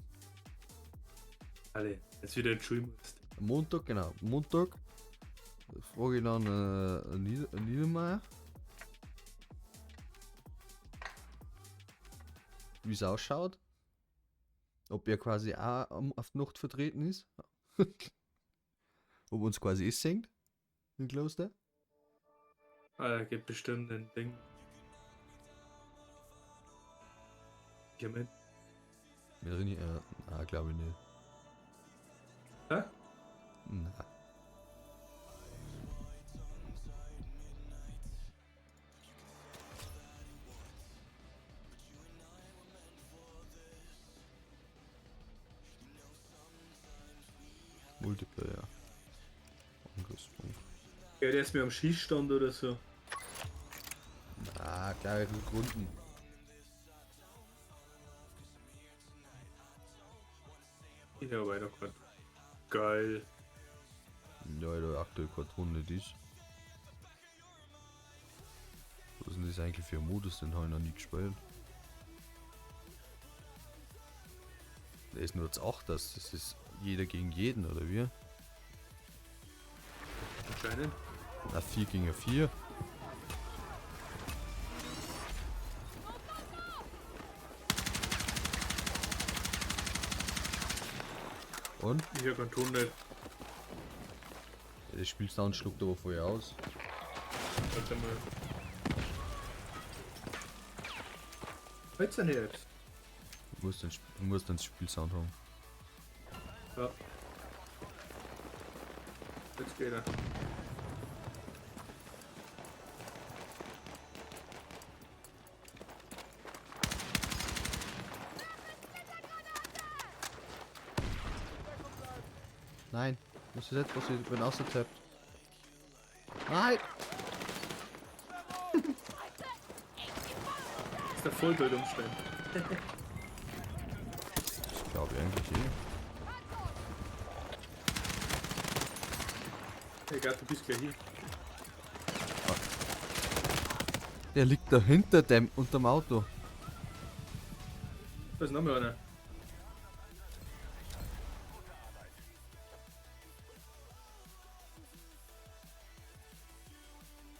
Alle, jetzt wieder in die Schule musst. Am Montag, genau. Montag frage ich dann Niedermeier, wie es ausschaut. Ob er quasi auch auf die Nacht vertreten ist. Ob uns quasi es singt. Im Kloster. Ah, da gibt bestimmt ein Ding. Ja, mit. Mir drin, glaube ich nicht. Hä? Na. Multiplayer. Angriffspunkt. Ja, der ist mir am Schießstand oder so. Na, klare Runden. Ich habe weiter gerade. Geil. Ja, da aktuell keine Runde ist. Was ist denn das eigentlich für ein Modus? Den habe ich noch nie gespielt. Der ist nur jetzt 8, das ist jeder gegen jeden, oder wie? Anscheinend. Na, 4 gegen 4. Und? Ich habe keinen Ton nicht. Das Spielsound schluckt aber vorher aus. Warte mal. Hört's denn jetzt? Du musst den Spielsound haben. Ja. Jetzt geht er. Nein, was ist jetzt passiert? Ich bin ausgetappt. Nein! Das ist der Vollbildungsstand. Das glaube ich eigentlich eh. Egal, du bist gleich hier. Der liegt da hinter dem, unterm Auto. Da ist noch mal einer.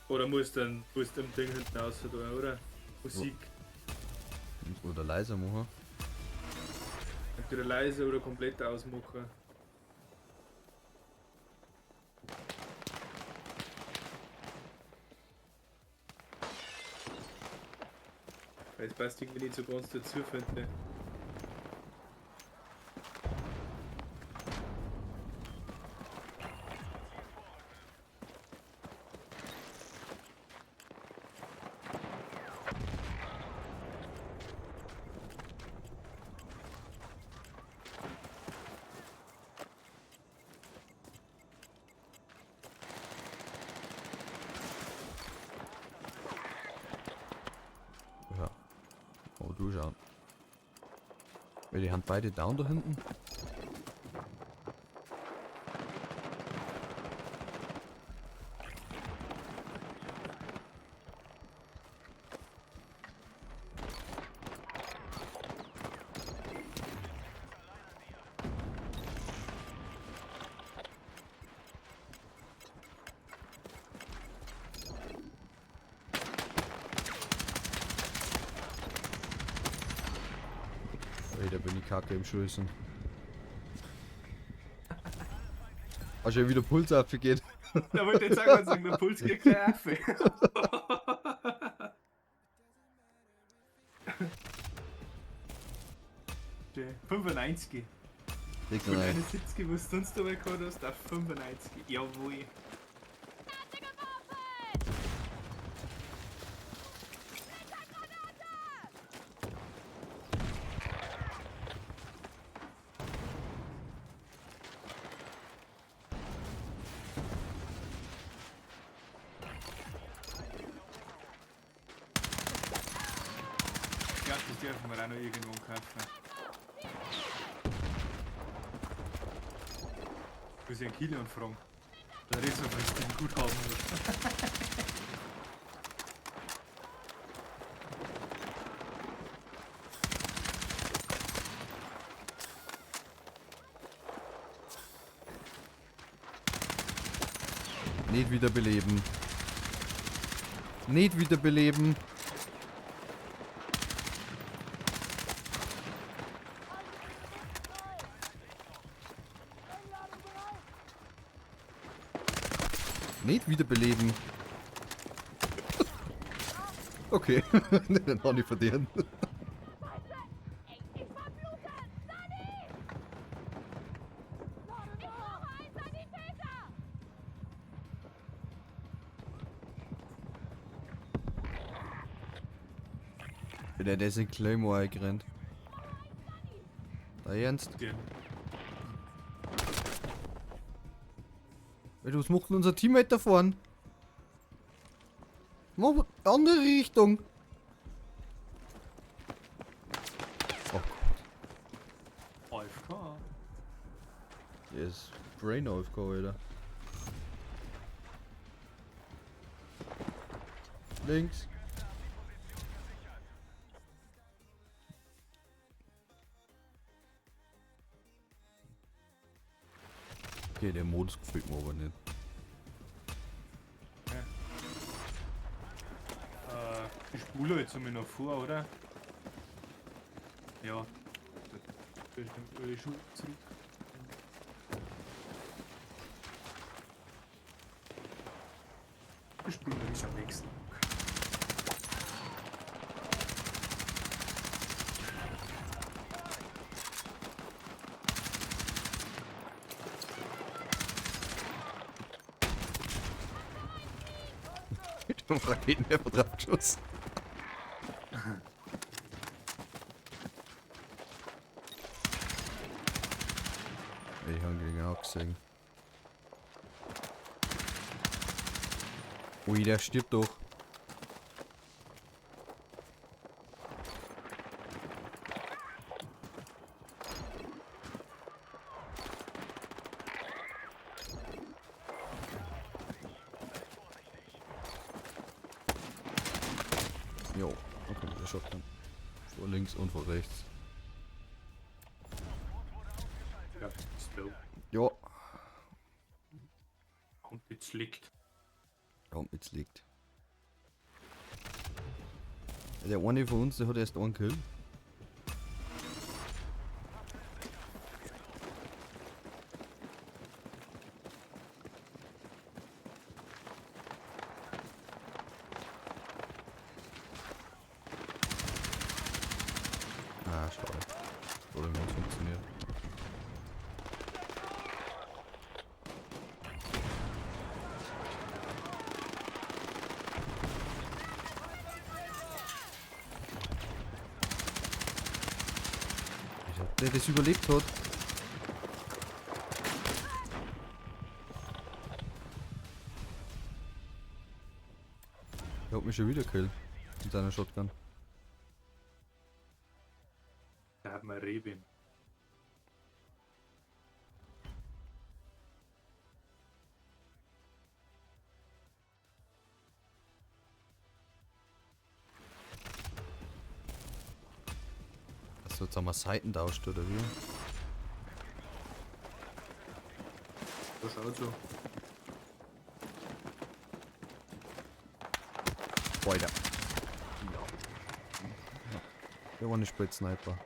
Oder musst du dem Ding hinten raus tun, oder? Musik. Oder leiser machen. Entweder leise oder komplett ausmachen. Weil es passt irgendwie nicht so ganz dazu, finde ich. Ja. Oh, du schau. Weil die haben beide down da hinten. Ey, da bin ich kacke im Schießen. Hast du ja wieder Puls abgeht. Da wollte ich jetzt auch sagen, der Puls geht gleich auf. Okay, 95. Kriegst du Von rein. 71, was du sonst dabei gehabt hast, auf 95. Jawohl. Ja, das dürfen wir auch noch irgendwo kaufen. Ich muss ja einen Kilian fragen. Der ist aber jetzt den gut haben muss. Nicht wiederbeleben. Nicht wiederbeleben. Nicht wiederbeleben. Okay, den habe ich verdient. Der ist in Claymore eingerannt. Da ernst? Ja. Was macht denn unser Teammate da vorne? Mach andere Richtung. Oh, AFK. Der ist Brain AFK, Alter. Links. Okay, der Modus gefällt mir aber nicht. Ich spule jetzt einmal noch vor, oder? Ja. Ich nehme die Schuhe zurück. Ich spule mich am nächsten. Mit dem Raketenwerfer draufgeschossen. Ich habe gegen auch gesehen. Ui, der stirbt doch. Jo, okay, der Shotgun. Vor links und vor rechts. Ja, ist dope. Jo. Und jetzt liegt. Komm, jetzt liegt. Der eine von uns, der hat erst einen Kill. Ah, schade. Oder wie es funktioniert. Der das überlebt hat. Der hat mich schon wieder killt. Mit seiner Shotgun. Da hat man Reben. Achso, jetzt haben wir Seiten tauscht oder wie? Das schaut so. Weiter. Der eine spielt Sniper.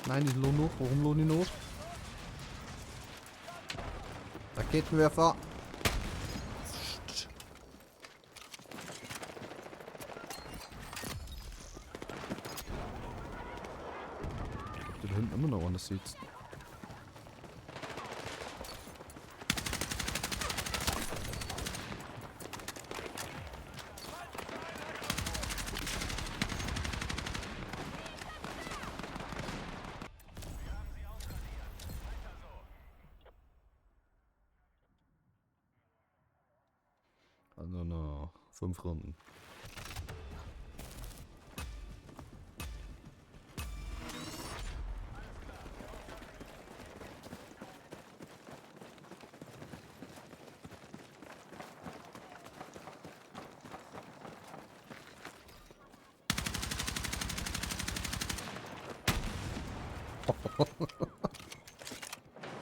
Nein, ich lohne noch. Warum lohne ich noch? Raketenwerfer. Da hinten immer noch einer sitzt. Also noch 5 Runden.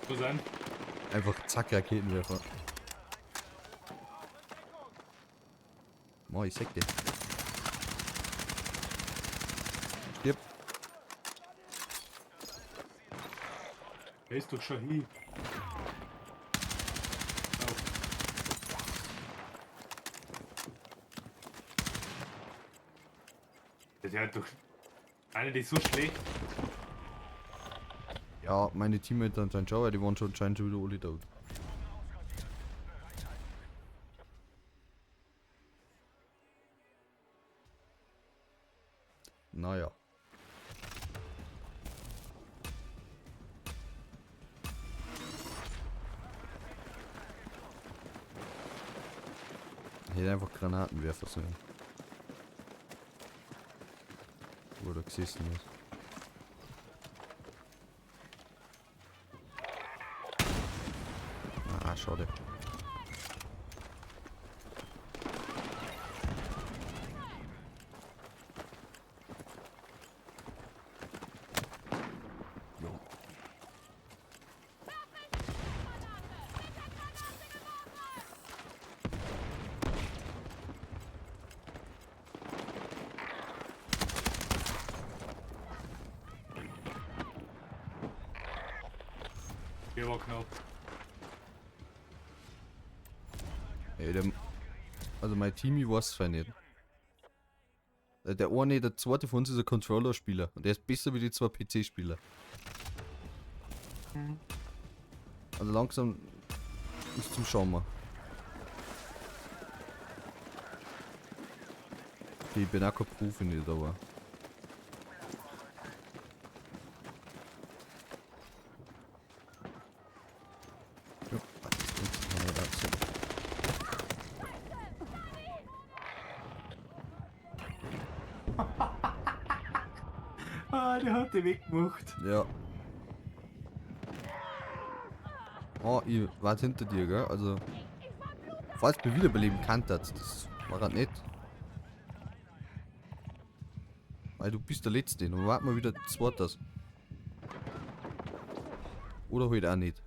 Wo sein? Einfach zack, Raketenwerfer. Moi, ich sag dir. Stirb. Er ist doch schon hin. Der hat doch. Einer, die ist so schlecht. Ja, meine Teammates anscheinend schon, weil die waren schon anscheinend schon wieder alle tot. Naja. Ich hätte einfach Granatenwerfer sollen. Wo er gesessen ist. Ah, schade. Der war knapp. Ey, also mein Team, ich weiß zwar nicht. Der zweite von uns ist ein Controller-Spieler und der ist besser wie die zwei PC-Spieler. Also langsam ist zum Schauen mal. Okay, ich bin auch kein Profi nicht, aber. Ja, Ah, der hat die weggemacht. ja. Oh, ich war hinter dir, gell? Also. Falls du wiederbeleben kannst, das war grad nicht. Weil du bist der Letzte. Dann warten wir wieder zweites. Oder halt auch nicht.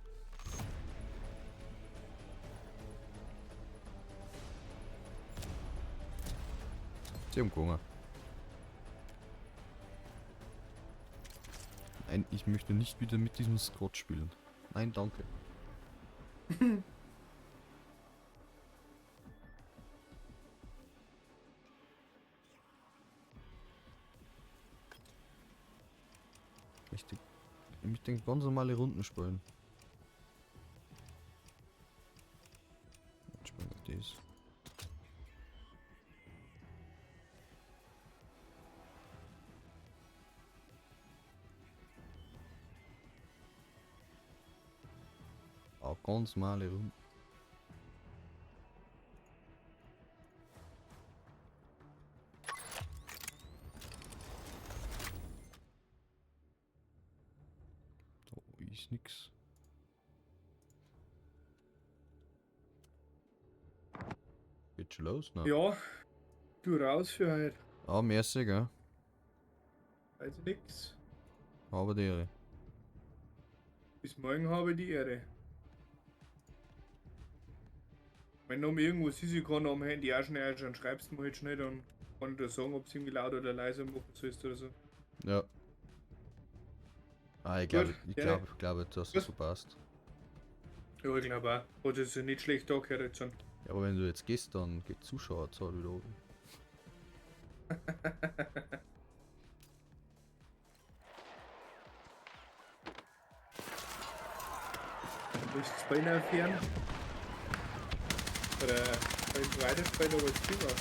Sie haben Hunger. Nein, ich möchte nicht wieder mit diesem Scott spielen. Nein, danke. Ich möchte ganz normale Runden spielen. Jetzt spielen wir das. Auch ganz normale Runden. Da ist nix. Geht schon los, ne? Ja, du raus für heute. Ah, merci, gell? Also nix. Aber die Ehre. Bis morgen habe ich die Ehre. Wenn noch mal irgendwas ist, ich kann am Handy auch schnell anschauen, schreibst du mir halt schnell, dann kann ich dir sagen, ob es irgendwie laut oder leiser machen sollst oder so. Ja. Ah, ich Gut, glaube, du hast Gut. es verpasst. Ja, ich glaube auch. Hat es ja nicht schlecht angehört jetzt schon. Ja, aber wenn du jetzt gehst, dann geht Zuschauerzahl wieder oben. Willst du das Bein aufhören? Oder willst du weiterspielen, aber das Team auf?